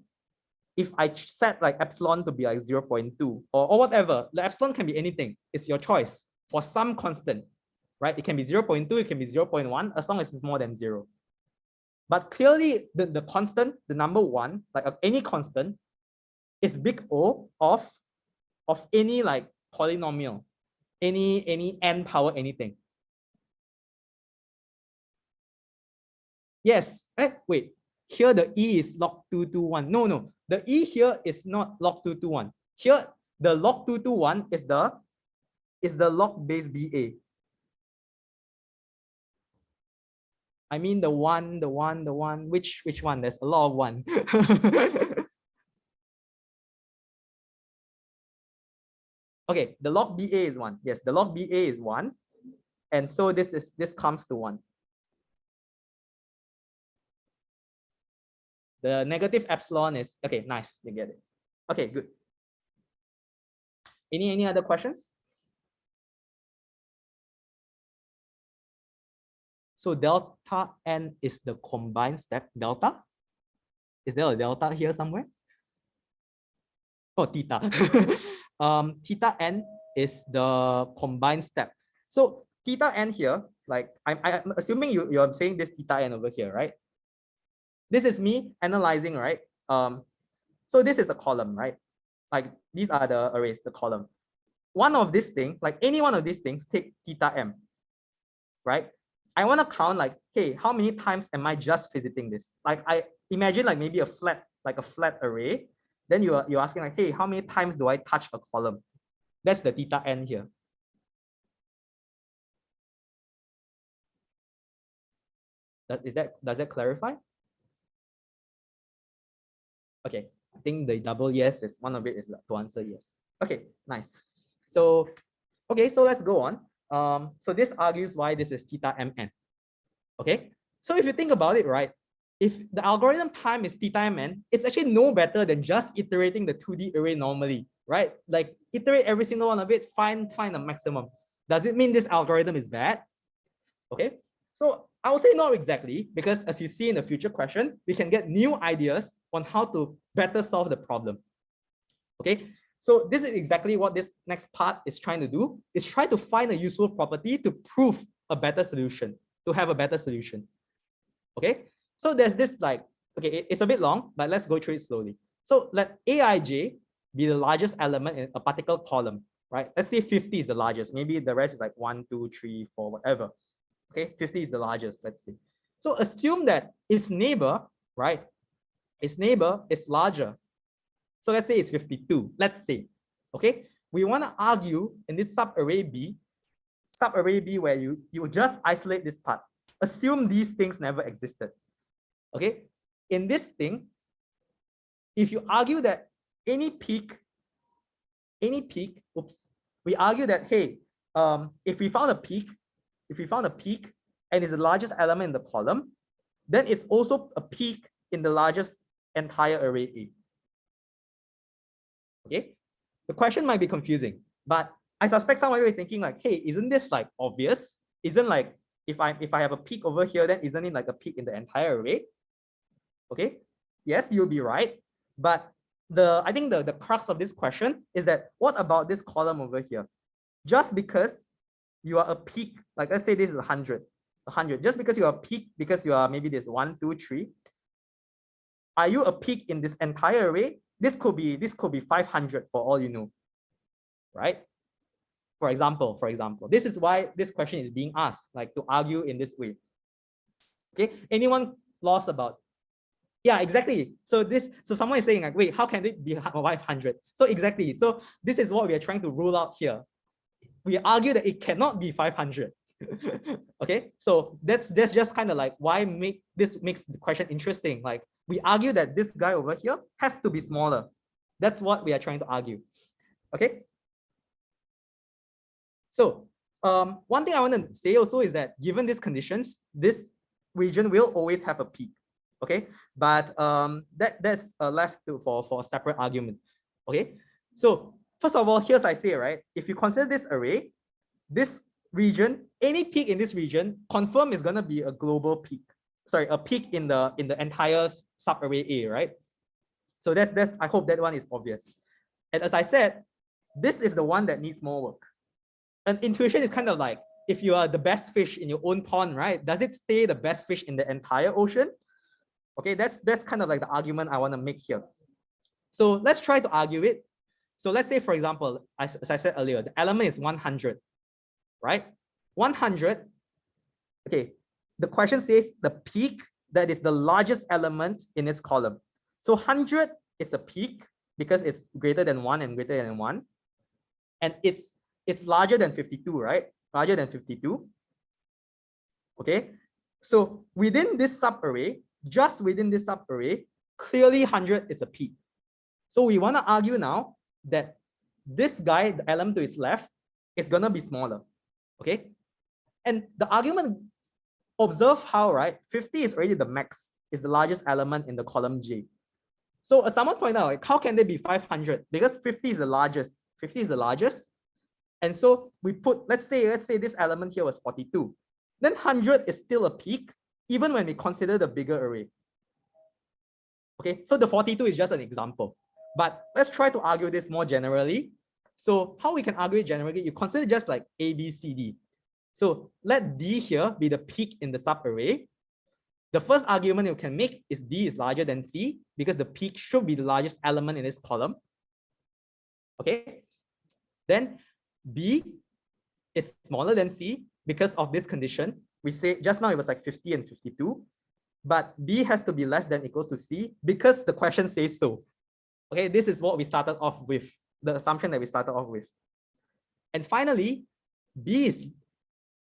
If I set like epsilon to be like 0.2 or whatever, the epsilon can be anything. It's your choice for some constant, right? It can be 0.2, it can be 0.1, as long as it's more than 0. But clearly the constant, the number 1, like any constant, is big O of any like polynomial, any n power anything. Yes. Wait. Here the E is log 221. No. The E here is not log 221. Here the log 221 is the log base BA. I mean the one. Which one? There's a lot of one. Okay, the log BA is 1. Yes, the log BA is 1. And so this comes to 1. The negative epsilon is okay, nice, you get it. Okay, good. Any other questions? So delta n is the combined step delta. Is there a delta here somewhere? Oh, theta. Theta n is the combined step. So theta n here, like I'm assuming you're saying this theta n over here, right? This is me analyzing, right? So this is a column, right? Like these are the arrays, the column. One of these things, like any one of these things, take theta m, right? I want to count like, hey, how many times am I just visiting this? Like I imagine like maybe a flat array. Then you're asking like, hey, how many times do I touch a column? That's the theta n here. Does that clarify? Okay, I think the double yes is one of it is to answer yes. Okay, nice. So, okay, so let's go on. So this argues why this is theta mn. Okay, so if you think about it, right, if the algorithm time is theta mn, it's actually no better than just iterating the 2D array normally, right? Like iterate every single one of it, find a maximum. Does it mean this algorithm is bad? Okay, so I would say not exactly, because as you see in the future question, we can get new ideas on how to better solve the problem. Okay, so this is exactly what this next part is trying to do, is try to find a useful property to prove a better solution, to have a better solution. Okay, so there's this like, okay, it's a bit long, but let's go through it slowly. So let Aij be the largest element in a particular column, right? Let's say 50 is the largest. Maybe the rest is like 1, 2, 3, 4, whatever. Okay, 50 is the largest, let's say. So assume that its neighbor, right? Its neighbor is larger. So let's say it's 52, let's say. Okay, we want to argue in this subarray B where you just isolate this part. Assume these things never existed. Okay, in this thing, if you argue that any peak, oops, we argue that, hey, if we found a peak and it's the largest element in the column, then it's also a peak in the largest entire array A. Okay, the question might be confusing, but I suspect some of you are thinking like, hey, isn't this like obvious? Isn't like, if I have a peak over here, then isn't it like a peak in the entire array? Okay, yes, you'll be right, but I think the crux of this question is that what about this column over here? Just because you are a peak, like let's say this is 100, just because you are a peak, because you are maybe this 1, 2, 3, are you a peak in this entire array? This could be 500 for all you know, right? For example, this is why this question is being asked, like to argue in this way. Okay, anyone lost about? Yeah, exactly. So someone is saying like, wait, how can it be 500? So exactly. So this is what we are trying to rule out here. We argue that it cannot be 500. Okay, so that's just kind of like why this makes the question interesting. Like we argue that this guy over here has to be smaller. That's what we are trying to argue. Okay. So one thing I want to say also is that given these conditions, this region will always have a peak. Okay, but that's left for a separate argument. Okay, so first of all, here's I say, right, if you consider this array, this region, any peak in this region, confirm is going to be a global peak. Sorry, a peak in the entire subarray A, right? So that's I hope that one is obvious. And as I said, this is the one that needs more work. And intuition is kind of like, if you are the best fish in your own pond, right? Does it stay the best fish in the entire ocean? Okay, that's kind of like the argument I want to make here. So let's try to argue it. So let's say, for example, as I said earlier, the element is 100, right? 100. Okay, the question says the peak that is the largest element in its column. So 100 is a peak because it's greater than 1 and greater than 1. And it's larger than 52, right? Larger than 52. Okay, so within this subarray, just within this subarray, clearly 100 is a peak. So we want to argue now that this guy, the element to its left, is going to be smaller. Okay, and the argument, observe how, right, 50 is already the max, is the largest element in the column J. So as someone pointed out, like, how can there be 500? Because 50 is the largest. 50 is the largest. And so we put, let's say this element here was 42. Then 100 is still a peak, even when we consider the bigger array. Okay, so the 42 is just an example. But let's try to argue this more generally. So how we can argue it generally, you consider just like A, B, C, D. So let D here be the peak in the subarray. The first argument you can make is D is larger than C because the peak should be the largest element in this column. Okay, then B is smaller than C because of this condition. We say just now it was like 50 and 52, but B has to be less than equals to C because the question says so. Okay, this is what we started off with, the assumption that we started off with. And finally, B is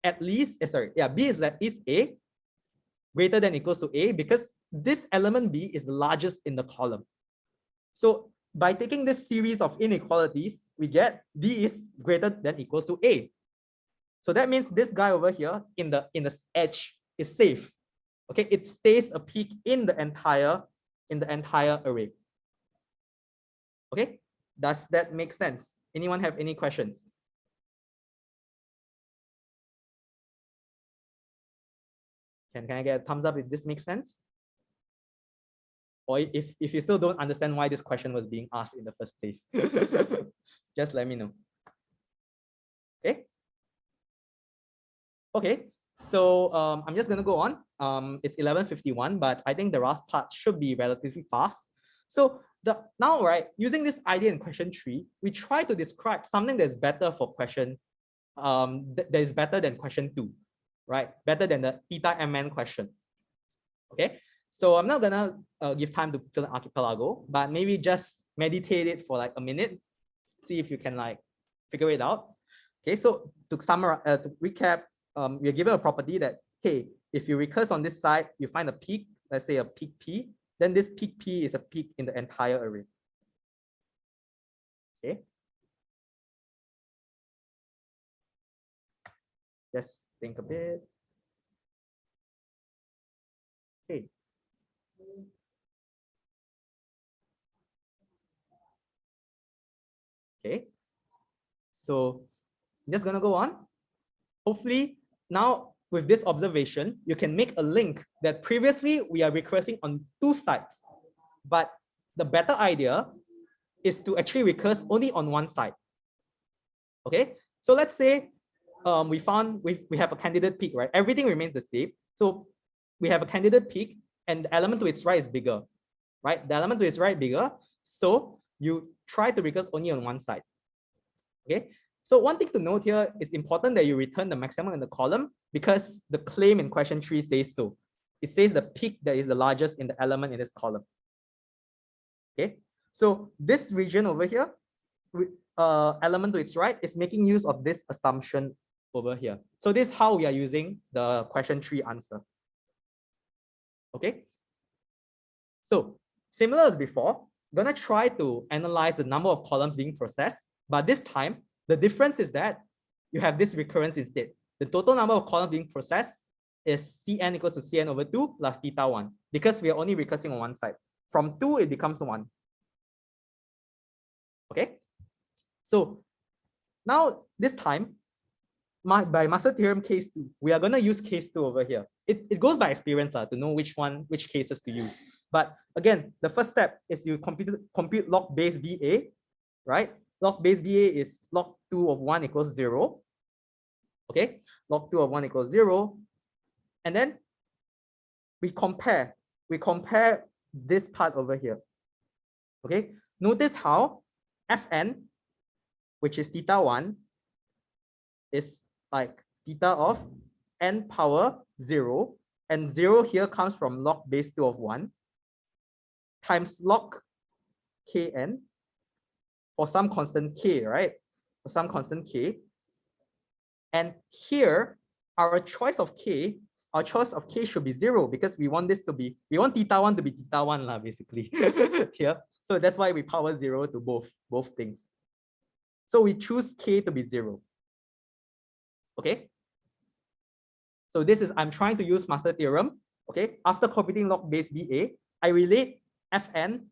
at least, B is at least A greater than equals to A because this element B is the largest in the column. So by taking this series of inequalities, we get D is greater than equals to A. So that means this guy over here in the edge is safe. Okay, it stays a peak in the entire array. Okay, does that make sense? Anyone have any questions? Can I get a thumbs up if this makes sense? Or if you still don't understand why this question was being asked in the first place, just let me know. Okay. Okay. So I'm just gonna go on. It's 11:51, but I think the last part should be relatively fast. So now, right, using this idea in question 3, we try to describe something that's better for question that is better than question 2, right? Better than the theta mn question. Okay. So I'm not gonna give time to fill an archipelago, but maybe just meditate it for like a minute, see if you can like figure it out. Okay. So to summarize, to recap, we're given a property that, hey, if you recurse on this side, you find a peak, let's say a peak P, then this peak P is a peak in the entire array. Okay. Just think a bit. Okay. Okay. So I'm just gonna go on. Hopefully now with this observation, you can make a link that previously we are recursing on 2 sides, but the better idea is to actually recurse only on 1 side. Okay, so let's say we have a candidate peak, right? Everything remains the same. So we have a candidate peak and the element to its right is bigger, right? The element to its right bigger. So you try to recurse only on 1 side. Okay. So one thing to note here, it's important that you return the maximum in the column because the claim in question 3 says so. It says the peak that is the largest in the element in this column. Okay. So this region over here, element to its right is making use of this assumption over here. So this is how we are using the question 3 answer. Okay. So similar as before, I'm gonna try to analyze the number of columns being processed, but this time the difference is that you have this recurrence instead. The total number of columns being processed is Cn equals to Cn over 2 plus theta 1 because we are only recursing on 1 side. From 2, it becomes 1. Okay. So now this time, by master theorem case 2, we are going to use case 2 over here. It goes by experience to know which cases to use. But again, the first step is you compute log base BA, right? Log base BA is log 2 of 1 equals 0. Okay, log 2 of 1 equals 0. And then we compare this part over here. Okay, notice how Fn, which is theta 1, is like theta of n power 0, and 0 here comes from log base 2 of 1 times log kn for some constant k, right? For some constant k. And here, our choice of k should be 0 because we want theta 1 to be theta 1 basically here. So that's why we power 0 to both things. So we choose k to be 0. Okay. So this is, I'm trying to use master theorem. Okay. After computing log base BA, I relate Fn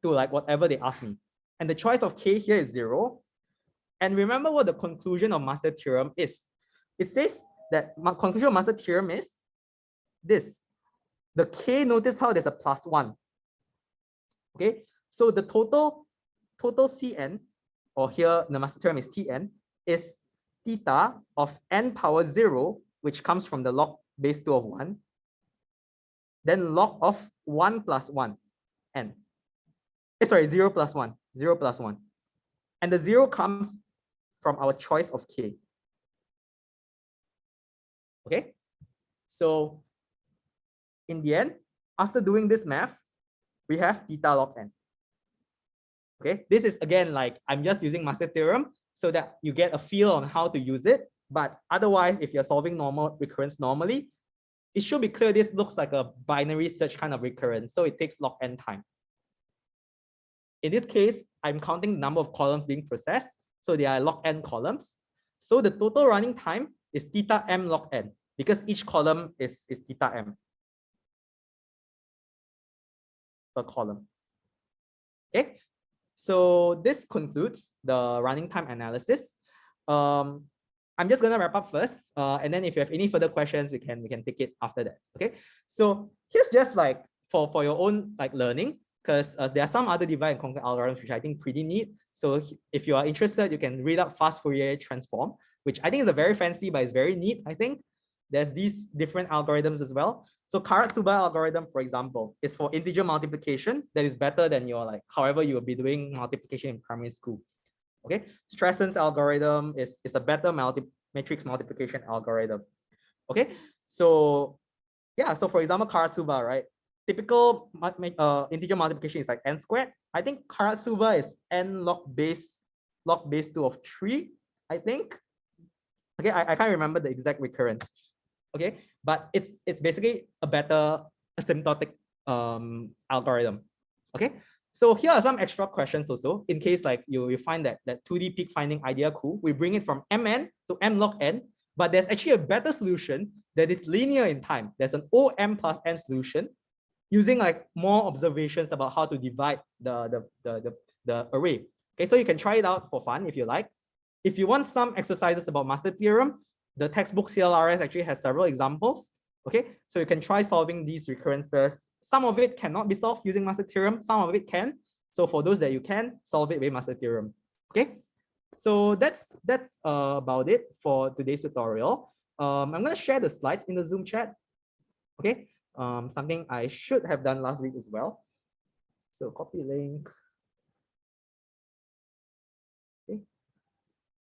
to like whatever they ask me. And the choice of k here is 0. And remember what the conclusion of master theorem is. It says that my conclusion of master theorem is this. The k, notice how there's a plus 1. Okay. So the total Cn, or here the master theorem is Tn, is theta of n power 0, which comes from the log base 2 of 1, then log of 1 plus 1, n. Sorry, 0 plus 1, 0 plus 1. And the 0 comes from our choice of k. Okay, so in the end, after doing this math, we have theta log n. Okay, this is again like I'm just using master theorem so that you get a feel on how to use it. But otherwise, if you're solving normal recurrence normally, it should be clear this looks like a binary search kind of recurrence, so it takes log n time. In this case, I'm counting the number of columns being processed, so there are log n columns. So the total running time is theta m log n, because each column is theta m per column. Okay, so this concludes the running time analysis. I'm just gonna wrap up first, and then if you have any further questions, we can take it after that. Okay, so here's just like for your own like learning, because there are some other divide and conquer algorithms which I think pretty neat. So if you are interested, you can read up fast Fourier transform, which I think is a very fancy, but it's very neat. I think there's these different algorithms as well. So Karatsuba algorithm, for example, is for integer multiplication that is better than your like however you will be doing multiplication in primary school. Okay, Strassen's algorithm is a better matrix multiplication algorithm. Okay, so yeah, so for example, Karatsuba, right? Typical integer multiplication is like n squared. I think Karatsuba is n log base 2 of 3, I think. Okay, I can't remember the exact recurrence. Okay, but it's basically a better asymptotic algorithm. Okay, so here are some extra questions also in case like you find that 2D peak finding idea cool. We bring it from mn to m log n, but there's actually a better solution that is linear in time. There's an om plus n solution using like more observations about how to divide the array. Okay, so you can try it out for fun if you like. If you want some exercises about master theorem, the textbook CLRS actually has several examples. Okay, so you can try solving these recurrences. Some of it cannot be solved using master theorem, some of it can. So for those that you can, solve it with master theorem. Okay, so that's about it for today's tutorial. I'm going to share the slides in the Zoom chat. Okay, something I should have done last week as well. So copy link.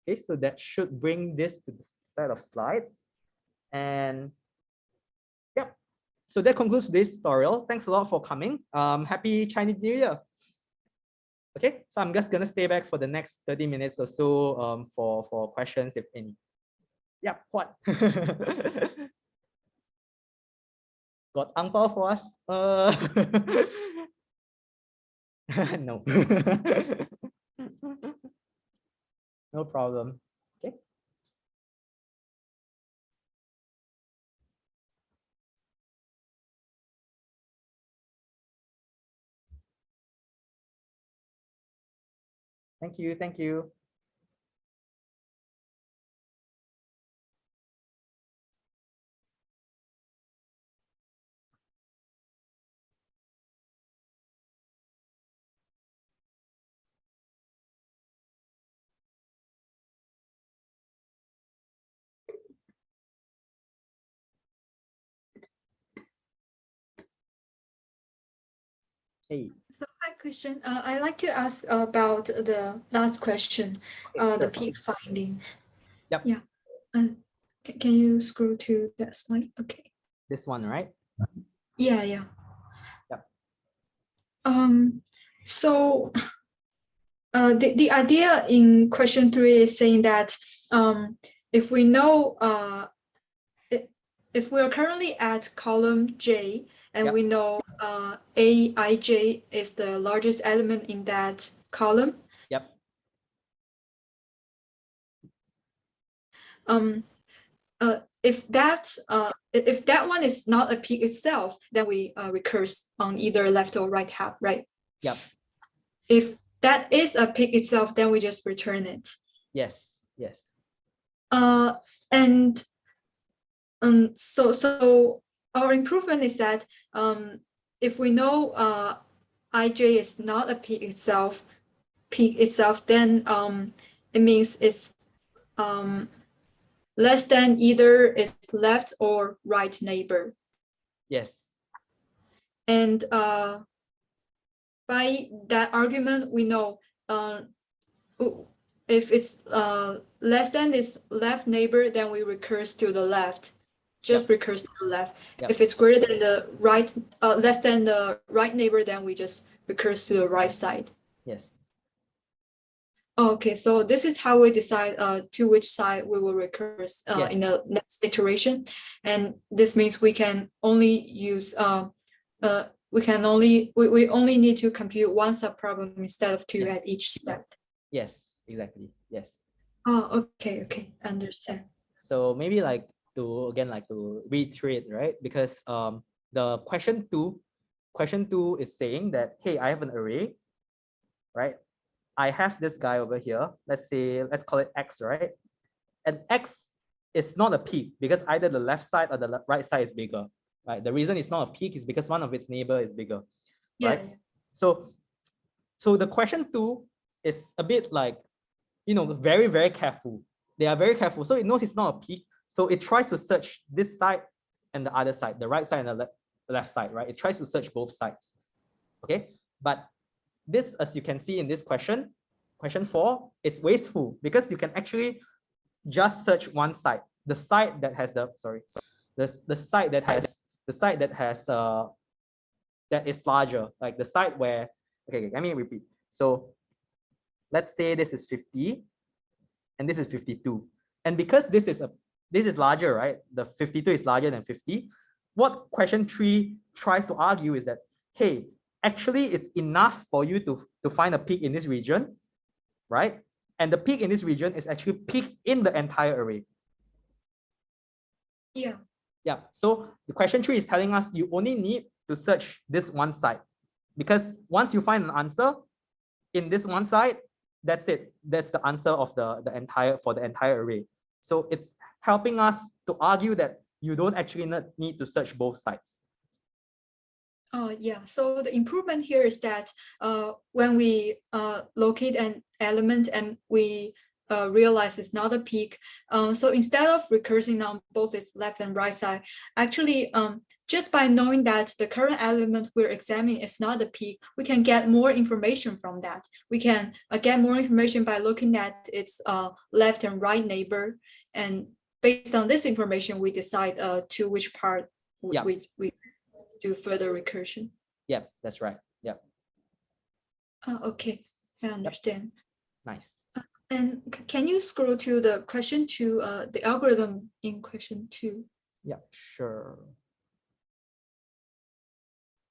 Okay, so that should bring this to the set of slides. And yeah, so that concludes today's tutorial. Thanks a lot for coming. Happy Chinese New Year. Okay, so I'm just gonna stay back for the next 30 minutes or so for questions, if any. Yeah, what? Got ang pao for us? No. No problem. Okay. Thank you. Thank you. Hey. So hi, Christian. I'd like to ask about the last question, the peak finding. Yep. Yeah. Can you scroll to that slide? Okay. This one, right? Yeah, yeah. Yep. So the idea in question 3 is saying that if we know if we are currently at column J and we know Aij is the largest element in that column. Yep. If that one is not a peak itself, then we recurse on either left or right half, right? Yep. If that is a peak itself, then we just return it. Yes. Yes. And so our improvement is that if we know Ij is not a peak itself, then it means it's less than either its left or right neighbor. Yes. And by that argument, we know if it's less than its left neighbor, then we recurse to the left. Just recurse to the left. If it's greater than the right, less than the right neighbor, then we just recurse to the right side. Yes. Okay, so this is how we decide to which side we will recurse Yes. in the next iteration, and this means we can only use we only need to compute one subproblem instead of two Yes. at each step. Yes, exactly. Yes. Oh, okay, understand. So maybe like to reiterate, right? Because the question two is saying that, hey, I have an array, right? I have this guy over here. Let's call it X, right? And X is not a peak because either the left side or the right side is bigger, right? The reason it's not a peak is because one of its neighbor is bigger, right? Yeah. So the question two is a bit like, very, very careful. They are very careful. So it knows it's not a peak. So it tries to search this side and the other side, the right side and the left side, right? It tries to search both sides. Okay. But this, as you can see in this question 4, it's wasteful because you can actually just search one side, the side that has the side that is larger, like the side where, okay, let me repeat. So let's say this is 50 and this is 52. And because this is larger, right? The 52 is larger than 50. What question 3 tries to argue is that, hey, actually it's enough for you to find a peak in this region, right? And the peak in this region is actually peak in the entire array. Yeah. Yeah. So the question 3 is telling us you only need to search this one side, because once you find an answer in this one side, that's it. That's the answer of the entire array. So it's helping us to argue that you don't actually need to search both sides. Yeah, so the improvement here is that when we locate an element and we realize it's not a peak, so instead of recursing on both its left and right side, actually just by knowing that the current element we're examining is not a peak, we can get more information from that. We can get more information by looking at its left and right neighbor, and based on this information, we decide to which part we do further recursion. Yeah, that's right. Yeah. Okay, I understand. Yep. Nice. And can you scroll to the question 2, the algorithm in question 2? Yeah, sure.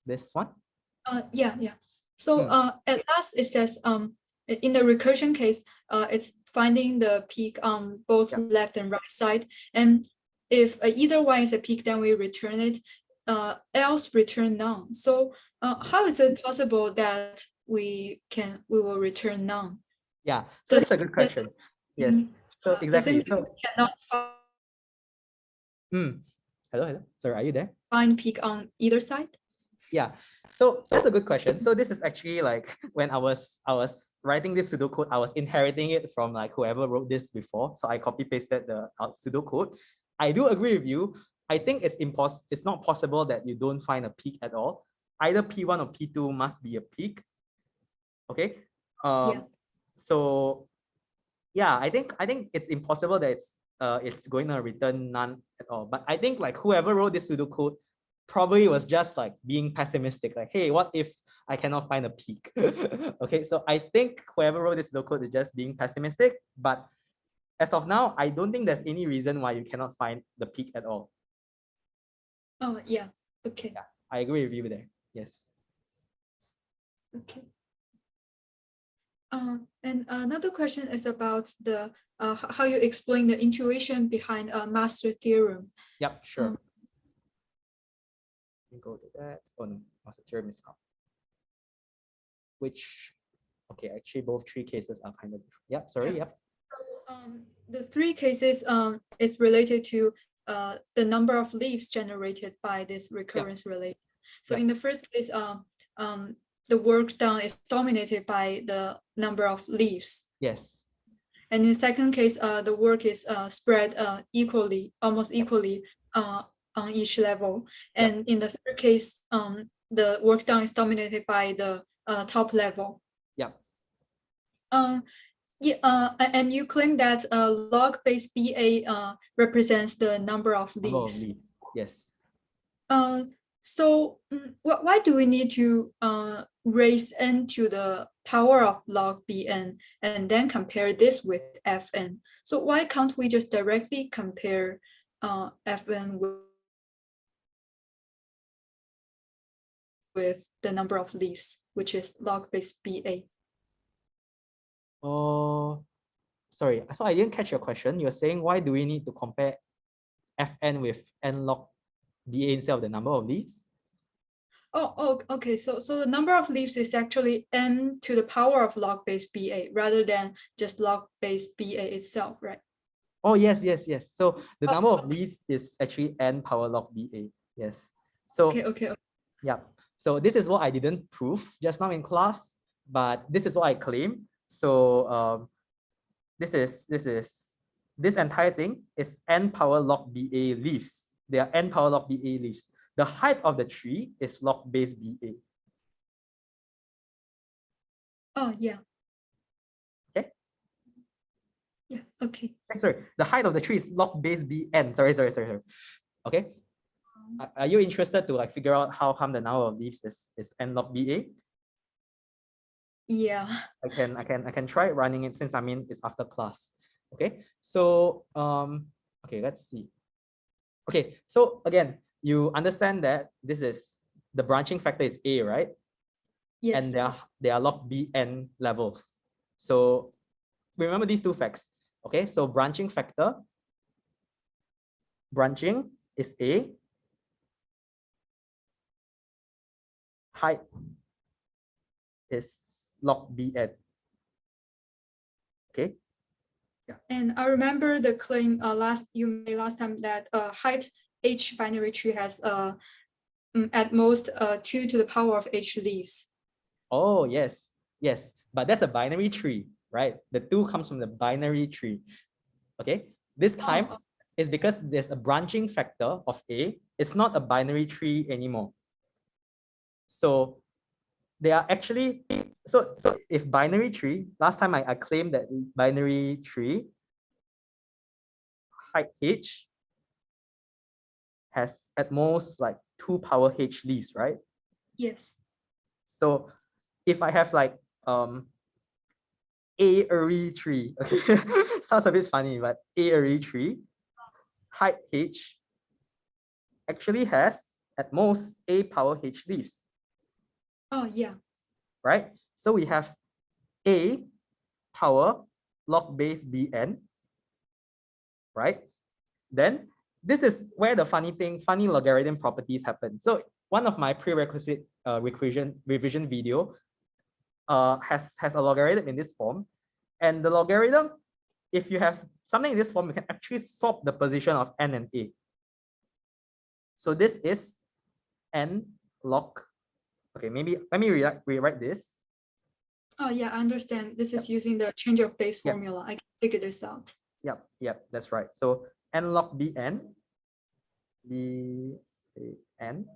This one? Yeah. So at last it says in the recursion case, it's finding the peak on both left and right side. And if either one is a peak, then we return it. Else return none. So how is it possible that we will return none? Yeah, so that's a good question. Yes. So exactly. So cannot hello. Sorry, are you there? Find peak on either side? Yeah. So that's a good question. So this is actually like when I was writing this pseudocode, I was inheriting it from like whoever wrote this before. So I copy pasted the pseudocode. I do agree with you. I think it's not possible that you don't find a peak at all. Either P1 or P2 must be a peak. Okay. So yeah, I think it's impossible that it's going to return none at all. But I think like whoever wrote this pseudocode probably was just like being pessimistic, like, hey, what if I cannot find a peak? Okay, so I think whoever wrote this pseudocode is just being pessimistic. But as of now, I don't think there's any reason why you cannot find the peak at all. Oh, yeah. Okay. Yeah, I agree with you there. Yes. Okay. And another question is about the how you explain the intuition behind a master theorem. Yep, sure. Let me go to that. Oh no, master theorem is out. Which, okay, actually both 3 cases are kind of different. Yep, sorry, yep. So, the 3 cases is related to the number of leaves generated by this recurrence relation. So in the first case, the work done is dominated by the number of leaves. Yes. And in the second case, the work is spread almost equally on each level. And in the third case, the work done is dominated by the top level. Yeah. And you claim that log base BA represents the number of leaves. Yes. So why do we need to raise n to the power of log bn and then compare this with fn. So why can't we just directly compare fn with the number of leaves, which is log base ba? Oh, sorry. So I didn't catch your question. You're saying why do we need to compare fn with n log ba instead of the number of leaves? Oh, okay. So the number of leaves is actually n to the power of log base ba rather than just log base ba itself, right? Oh, yes. So the number of okay. leaves is actually n power log ba. Yes. So Okay. yeah. So this is what I didn't prove just now in class, but this is what I claim. So this entire thing is n power log ba leaves. They are n power log ba leaves. The height of the tree is log base ba. Oh, yeah. Okay. Yeah. Okay. Sorry, the height of the tree is log base bn. Sorry. Okay. Are you interested to like figure out how come the number of leaves is n log ba? Yeah. I can try running it since I mean it's after class. Okay. So okay, let's see. Okay, so again, you understand that this is the branching factor is A, right? Yes. And they are log bn levels. So remember these two facts. Okay, so branching is A, height is log bn. Okay. Yeah. And I remember the claim you made last time that height h binary tree has at most 2 to the power of h leaves. Oh, yes. But that's a binary tree, right? The 2 comes from the binary tree. Okay. This time is because there's a branching factor of A. It's not a binary tree anymore. So they are actually, so if binary tree, last time I claimed that binary tree height h has at most like 2 power h leaves, right? Yes. So if I have like a array tree, okay, sounds a bit funny, but a array tree height h actually has at most a power h leaves. Oh, yeah. Right? So we have a power log base bn, right? Then this is where the funny logarithm properties happen. So one of my prerequisite revision video has a logarithm in this form, and the logarithm, if you have something in this form, you can actually swap the position of n and a. So this is n log. Okay, maybe let me rewrite this. Oh, yeah, I understand. This is using the change of base Yep. formula. I can figure this out. Yep, that's right. So n log bn, say n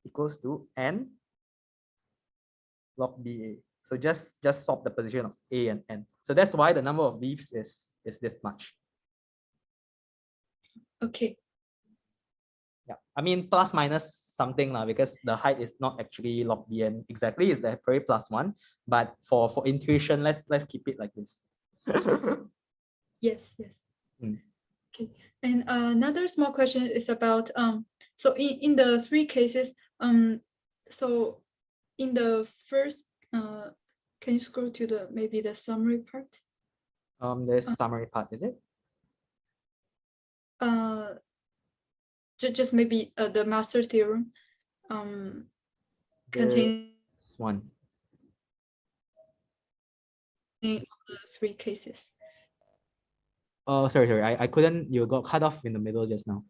equals to n log ba. So just swap the position of a and n. So that's why the number of leaves is this much. Okay. Yeah, I mean plus minus something lah, because the height is not actually log bn exactly, it's the very plus 1. But for intuition, let's keep it like this. Yes. Okay. And another small question is about so in the 3 cases, so in the first can you scroll to the maybe the summary part? There's summary part, is it? Just maybe the master theorem contains one. the 3 cases. Oh, sorry. I couldn't, you got cut off in the middle just now.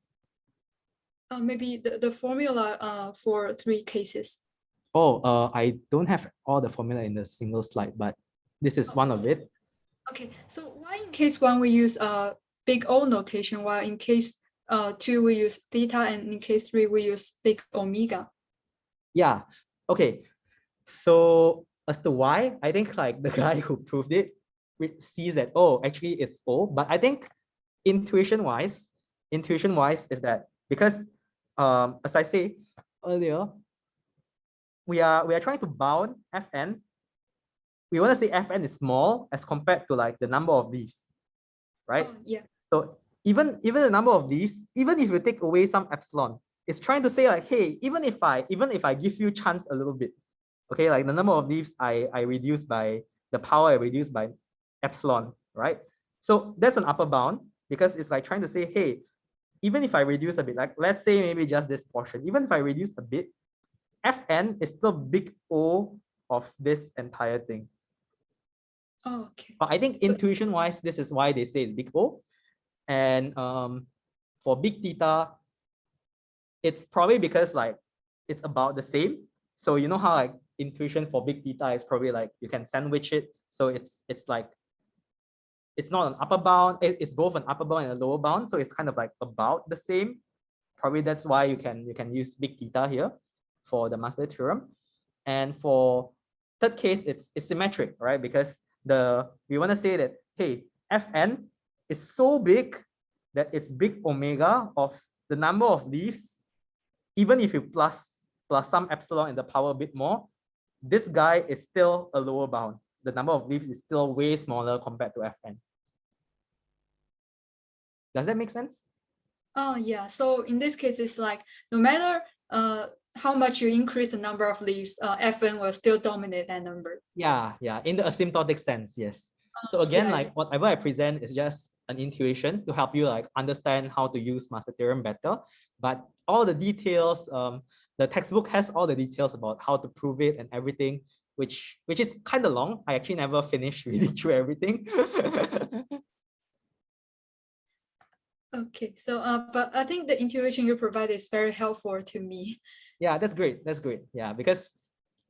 Maybe the formula for 3 cases. Oh, I don't have all the formula in the single slide, but this is one of it. Okay, so why in case 1 we use big O notation, while in case 2 we use theta, and in case 3 we use big omega? Yeah, okay. So as to why, I think like the guy who proved it sees that, oh, actually it's O, but I think intuition wise is that because as I say earlier, we are trying to bound Fn. We want to say Fn is small as compared to like the number of leaves, right? Oh, yeah. So even the number of leaves, even if you take away some epsilon, it's trying to say like, hey, even if I give you chance a little bit, okay, like the number of leaves I reduce by the power I reduce by epsilon, right? So that's an upper bound because it's like trying to say, hey, even if I reduce a bit, like let's say maybe just this portion, even if I reduce a bit, Fn is still big O of this entire thing. Oh, okay. But I think So, intuition wise, this is why they say it's big O. And for big theta, it's probably because like it's about the same. So you know how like intuition for big theta is probably like you can sandwich it. So it's like it's not an upper bound, it's both an upper bound and a lower bound. So it's kind of like about the same. Probably that's why you can use big theta here for the master theorem. And for third case, it's symmetric, right? Because we want to say that, hey, Fn is so big that it's big omega of the number of leaves, even if you plus some epsilon in the power a bit more, this guy is still a lower bound. The number of leaves is still way smaller compared to Fn. Does that make sense? oh, yeah. So in this case, it's like no matter how much you increase the number of leaves, Fn will still dominate that number. Yeah, in the asymptotic sense, yes. So again, Yeah, like whatever I present is just an intuition to help you like understand how to use master theorem better. But all the details, the textbook has all the details about how to prove it and everything, which is kind of long. I actually never finished reading through everything. okay. So but I think the intuition you provide is very helpful to me. Yeah, that's great. That's great. Yeah, because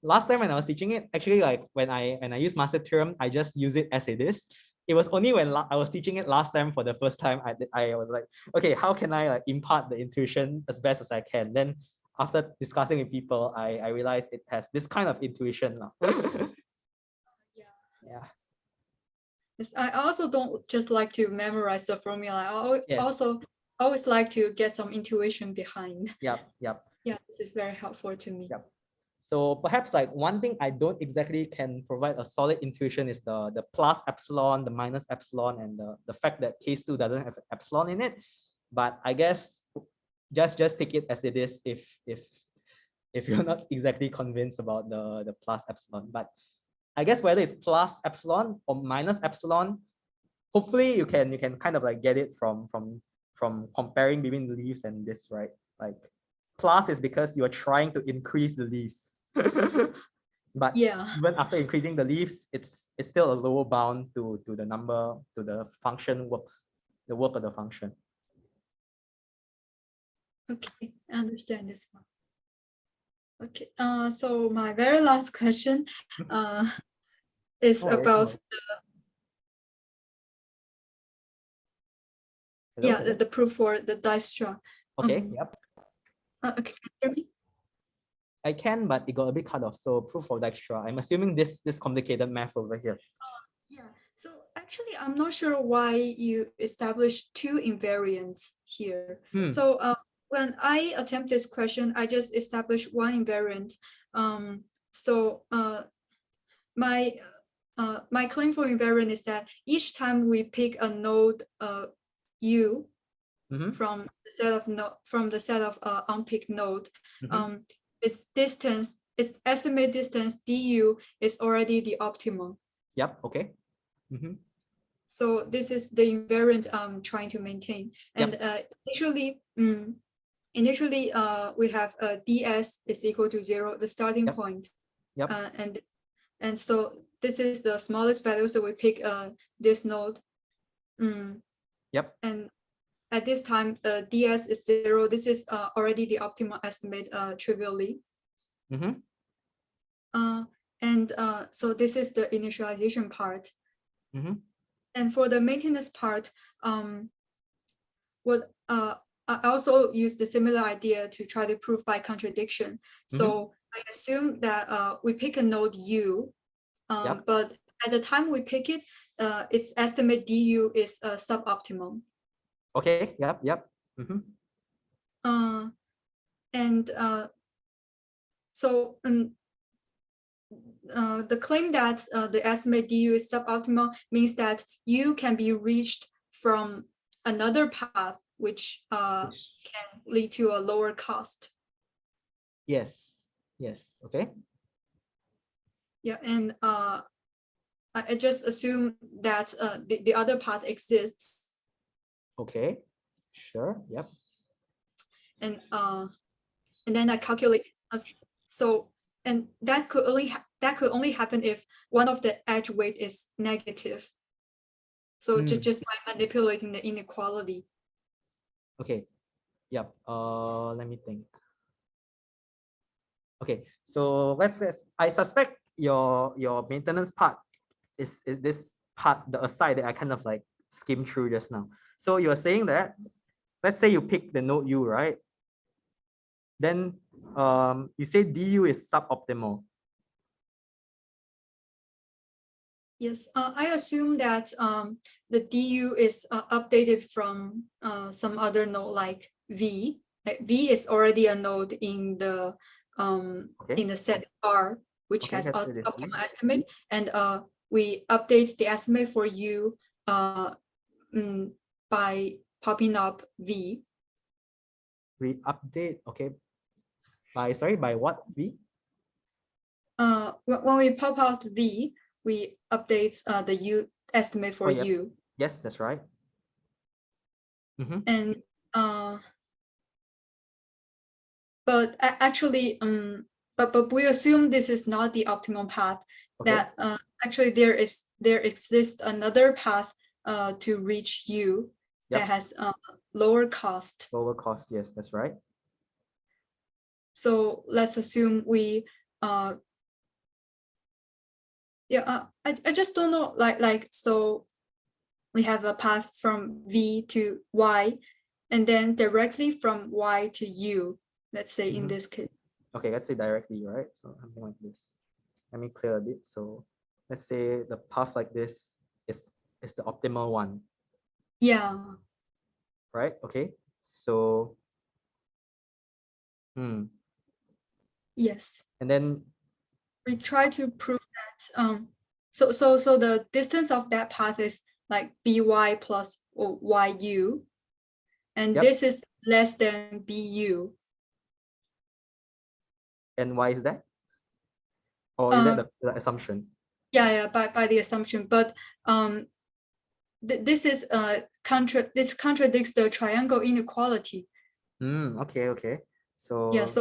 last time when I was teaching it, actually like when I use master theorem, I just use it as it is. It was only when I was teaching it last time for the first time, I was like, okay, how can I like impart the intuition as best as I can? Then after discussing with people, I realized it has this kind of intuition now. Yeah. Yes, I also don't just like to memorize the formula. I Yes. also always like to get some intuition behind. Yep. Yeah, this is very helpful to me. Yep. So perhaps like one thing I don't exactly can provide a solid intuition is the plus epsilon, the minus epsilon, and the fact that case 2 doesn't have epsilon in it. But I guess just take it as it is if you're not exactly convinced about the plus epsilon. But I guess whether it's plus epsilon or minus epsilon, hopefully you can kind of like get it from comparing between the leaves and this, right? Like plus is because you're trying to increase the leaves. But Yeah. even after increasing the leaves, it's still a lower bound to the number, to the function works, the work of the function. Okay, I understand this one. Okay, so my very last question is about the proof for the Dijkstra. Okay, yep. Okay, can you hear me? I can, but it got a bit cut off. So proof of Dijkstra. I'm assuming this complicated math over here. Yeah. So actually, I'm not sure why you established two invariants here. So when I attempt this question, I just established one invariant. So my claim for invariant is that each time we pick a node U from the set of unpicked node, its distance, its estimated distance du is already the optimum. Yep. Okay. So this is the invariant I'm trying to maintain. And initially, we have ds is equal to 0, the starting point. Yep. And so this is the smallest value. So we pick this node. Yep. And at this time, ds is 0. This is already the optimal estimate trivially. And so this is the initialization part. And for the maintenance part, I also use the similar idea to try to prove by contradiction. So I assume that we pick a node U, but at the time we pick it, its estimate du is suboptimal. Okay. Yep. And so the claim that the estimate du is suboptimal means that u can be reached from another path, which can lead to a lower cost. Yes. Yes. Okay. Yeah, and I just assume that the other path exists. Okay. Sure. Yep. And then I calculate so, and that could only happen if one of the edge weight is negative. So just by manipulating the inequality. Okay. Yep. Let me think. Okay. So let's I suspect your maintenance part is this part, the aside that I kind of like skimmed through just now. So you're saying that, let's say you pick the node U, right? Then you say du is suboptimal. Yes, I assume that the du is updated from some other node like v. Like v is already a node in the set R, which Okay, has let's say this optimal estimate, and we update the estimate for u by popping up v. we update, okay, by what v? When we pop out v, we update the u estimate for yep. u. Yes, that's right. And but actually, but we assume this is not the optimal path. Okay. That actually there exists another path to reach u that has lower cost. Lower cost, yes, that's right. So let's assume we I just don't know, like so we have a path from v to y, and then directly from y to u, let's say in this case. Okay, let's say directly, right? So something like this. Let me clear a bit. So let's say the path like this is the optimal one. Yeah. Right? Okay. So yes. And then we try to prove that so the distance of that path is like by plus yu, and this is less than bu. And why is that? Or is that the assumption? Yeah, by the assumption, but this is this contradicts the triangle inequality. Okay. So this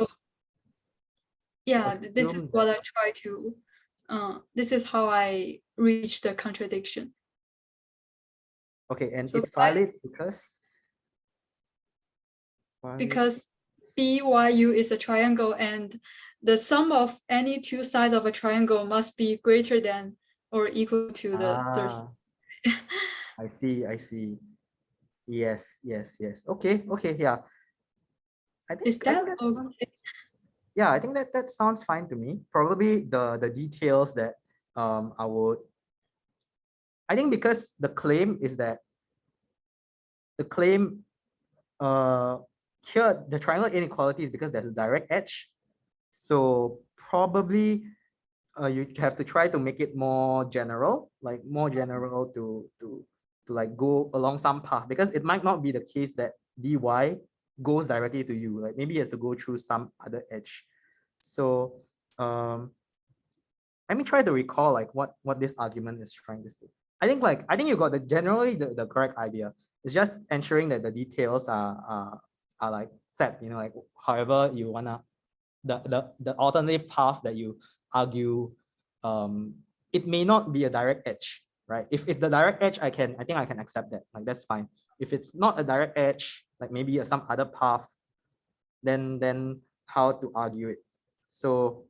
is what I try to this is how I reach the contradiction. Okay, and so it violates because BYU is a triangle, and the sum of any two sides of a triangle must be greater than or equal to the third. I see. Yes. Okay, yeah. I think that sounds, yeah, I think that sounds fine to me. Probably the details that I think because the claim is that here the triangle inequality is because there's a direct edge. So probably you have to try to make it more general, to like go along some path, because it might not be the case that dy goes directly to you. Like maybe it has to go through some other edge. So let me try to recall like what this argument is trying to say. I think you got generally the correct idea. It's just ensuring that the details are like set, like however you wanna the alternative path that you argue, it may not be a direct edge, right? If it's the direct edge, I think I can accept that. Like that's fine. If it's not a direct edge, like maybe some other path, then how to argue it? So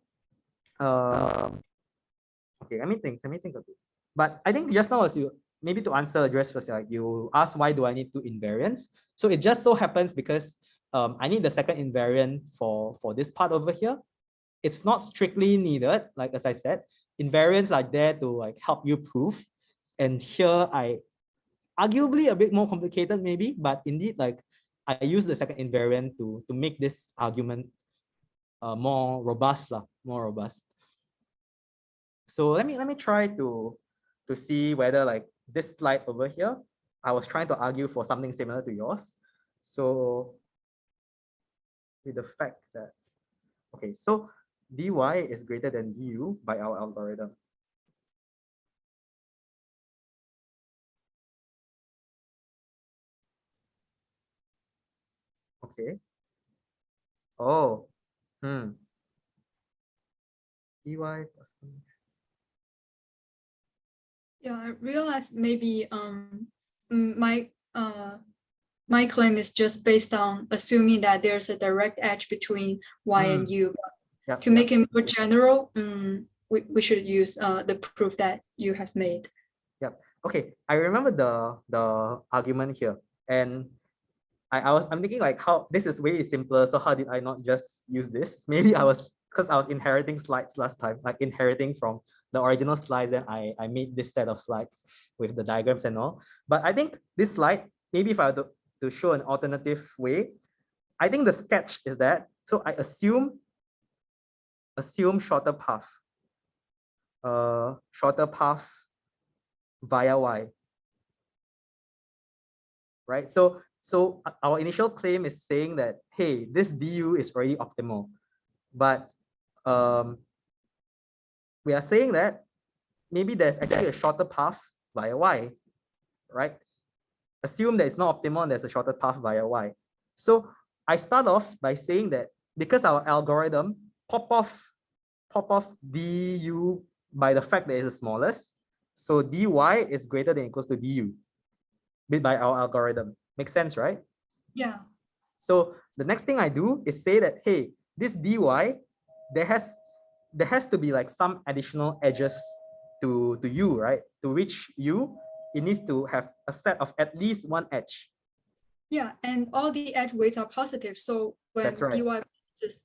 okay, let me think a bit. But I think just now, as you maybe to address first, like you asked why do I need two invariants? So it just so happens because I need the second invariant for this part over here. It's not strictly needed, like as I said, invariants are there to like help you prove. And here I arguably a bit more complicated maybe, but indeed like I use the second invariant to make this argument more robust. So let me try to see whether like this slide over here, I was trying to argue for something similar to yours. So with the fact that, okay, so dy is greater than du by our algorithm. Okay. Oh, dy plus. Yeah, I realized maybe my my claim is just based on assuming that there's a direct edge between y and u. Yep, To make it more general, we should use the proof that you have made. Yep. Okay, I remember the argument here, and I'm thinking like how this is way simpler. So how did I not just use this? Maybe because I was inheriting slides last time, like inheriting from the original slides. Then I made this set of slides with the diagrams and all. But I think this slide, maybe if I were to show an alternative way, I think the sketch is that. So I assume shorter path. Shorter path via y. Right. So our initial claim is saying that, hey, this du is already optimal, but we are saying that maybe there's actually a shorter path via y, right? Assume that it's not optimal and there's a shorter path via y. So I start off by saying that because our algorithm pop off du by the fact that it's the smallest, so dy is greater than or equals to du by our algorithm. Makes sense, right? Yeah. So the next thing I do is say that, hey, this dy, there has to be like some additional edges to u, right? To reach u, it needs to have a set of at least one edge. Yeah, and all the edge weights are positive. So when That's right. dy is,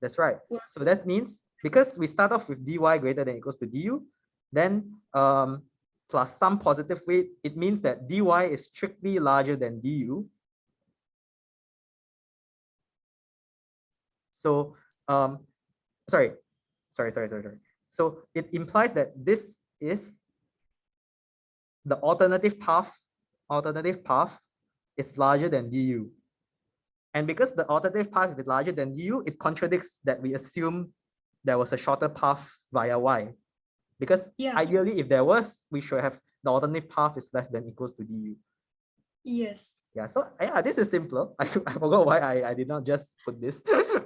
that's right. So that means because we start off with dy greater than or equals to du, then plus some positive weight, it means that dy is strictly larger than du. So sorry. So it implies that this is the alternative path is larger than du. And because the alternative path is larger than du, it contradicts that we assume there was a shorter path via y. Because ideally, if there was, we should have the alternative path is less than or equals to du. Yes. Yeah, so yeah, this is simpler. I forgot why I did not just put this.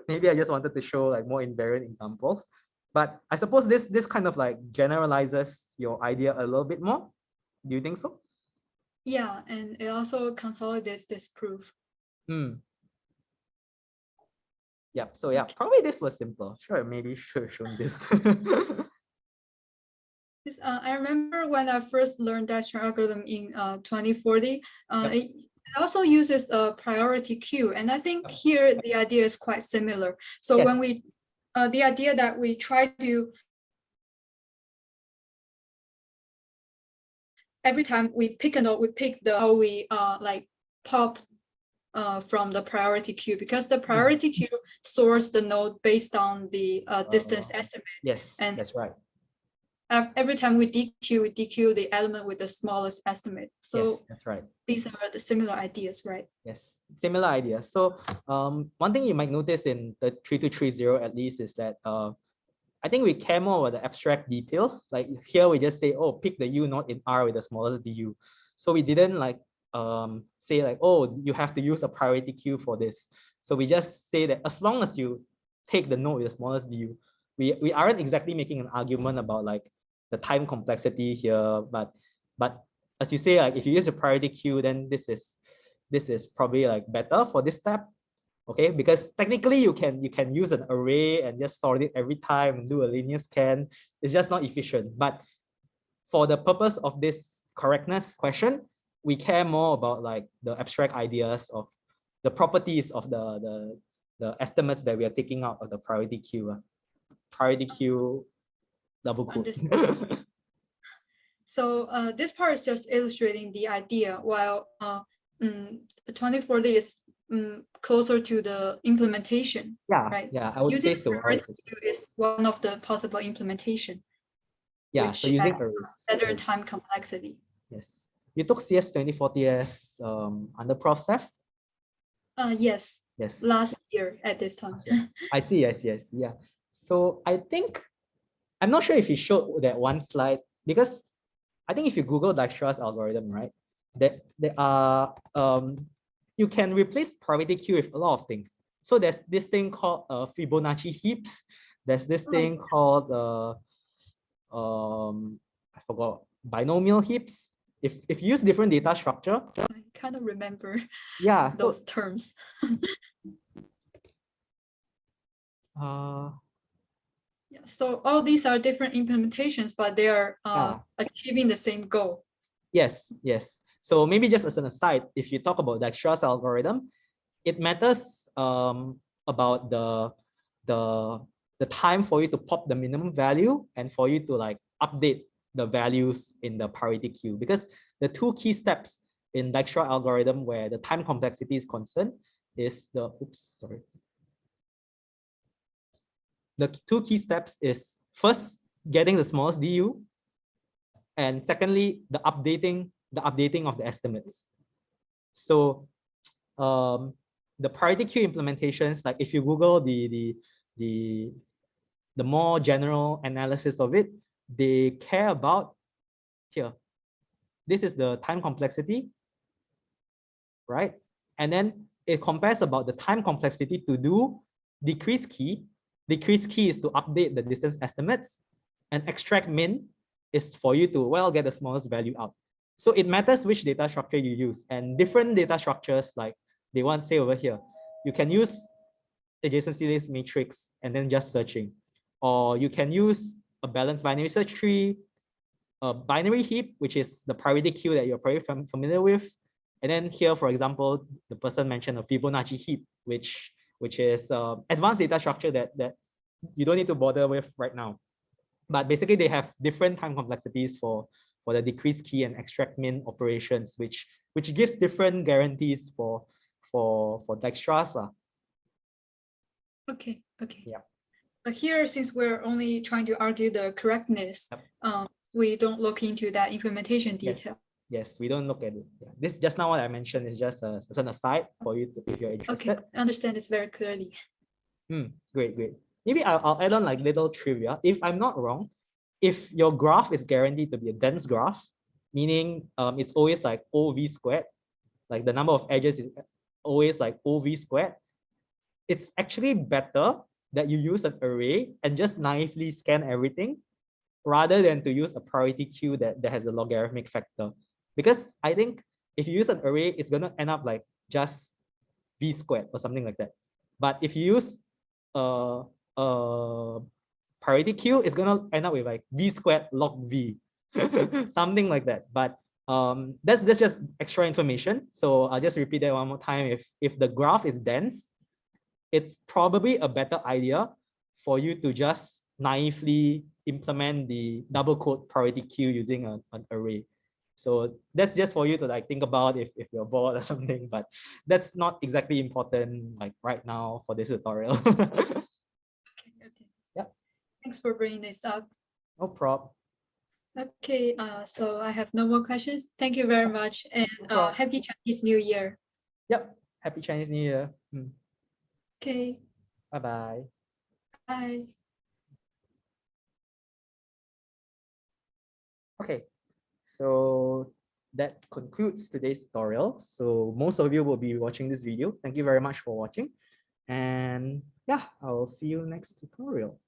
Maybe I just wanted to show like more invariant examples. But I suppose this kind of like generalizes your idea a little bit more. Do you think so? Yeah, and it also consolidates this proof. Yeah, so yeah, probably this was simple. Sure, maybe should have shown this. I remember when I first learned Dijkstra algorithm in 2040, it also uses a priority queue. And I think here the idea is quite similar. So when we, the idea that we try to, every time we pick a node, we pick the, how we like pop from the priority queue, because the priority queue stores the node based on the distance estimate. Yes, and that's right. Every time we dequeue the element with the smallest estimate. So yes, that's right. These are the similar ideas, right? Yes, similar ideas. So one thing you might notice in the 3230 at least is that I think we care more about the abstract details. Like here we just say, oh, pick the u node in R with the smallest du. So we didn't like say like, oh, you have to use a priority queue for this. So we just say that as long as you take the node with the smallest du, we aren't exactly making an argument about like the time complexity here, but as you say, like if you use a priority queue, then this is probably like better for this step. Okay, because technically you can use an array and just sort it every time and do a linear scan. It's just not efficient. But for the purpose of this correctness question, we care more about like the abstract ideas of the properties of the estimates that we are taking out of the priority queue. Priority queue double quote. So this part is just illustrating the idea, while 2040 is closer to the implementation. Yeah, right. Yeah, I would say so. Is one of the possible implementation. Yeah, which so using have arrays. better time complexity. Yes. You took CS2040 as under Prof. Seth? Yes, Yes. last year at this time. Okay. I see. Yeah. So I think, I'm not sure if he showed that one slide, because I think if you Google Dijkstra's algorithm, right, that there are you can replace priority queue with a lot of things. So there's this thing called Fibonacci heaps. There's this thing called I forgot, binomial heaps. If you use different data structure, I kind of remember so those terms. Yeah, so all these are different implementations, but they are achieving the same goal. Yes. So maybe just as an aside, if you talk about Dijkstra's algorithm, it matters about the time for you to pop the minimum value and for you to like update the values in the priority queue, because the two key steps in Dijkstra algorithm where the time complexity is concerned is the two key steps is first getting the smallest DU, and secondly the updating of the estimates. So the priority queue implementations, like if you Google the more general analysis of it, they care about here. This is the time complexity, right? And then it compares about the time complexity to do decrease key. Decrease key is to update the distance estimates, and extract min is for you to, well, get the smallest value out. So it matters which data structure you use, and different data structures, like they want, say over here, you can use adjacency list matrix and then just searching, or you can use a balanced binary search tree, a binary heap, which is the priority queue that you're probably familiar with. And then here, for example, the person mentioned a Fibonacci heap, which is advanced data structure that you don't need to bother with right now. But basically, they have different time complexities for the decrease key and extract min operations, which gives different guarantees for Dijkstra's. Okay. Yeah. But here, since we're only trying to argue the correctness, we don't look into that implementation detail. Yes, we don't look at it. Yeah. This just now what I mentioned is just as an aside for you if you're interested. Okay, I understand this very clearly. Great. Maybe I'll add on like little trivia. If I'm not wrong, if your graph is guaranteed to be a dense graph, meaning it's always like OV squared, like the number of edges is always like OV squared, it's actually better that you use an array and just naively scan everything rather than to use a priority queue that has a logarithmic factor. Because I think if you use an array, it's going to end up like just V squared or something like that. But if you use a priority queue, it's going to end up with like V squared log V, something like that. But that's just extra information. So I'll just repeat that one more time. If the graph is dense, it's probably a better idea for you to just naively implement the double quote priority queue using an array. So that's just for you to like think about if you're bored or something, but that's not exactly important like right now for this tutorial. Okay. Yeah. Thanks for bringing this up. No problem. Okay, so I have no more questions. Thank you very much, and Happy Chinese New Year. Yep. Happy Chinese New Year. Okay. Bye-bye. Bye. Okay, so that concludes today's tutorial. So most of you will be watching this video. Thank you very much for watching. And yeah, I'll see you next tutorial.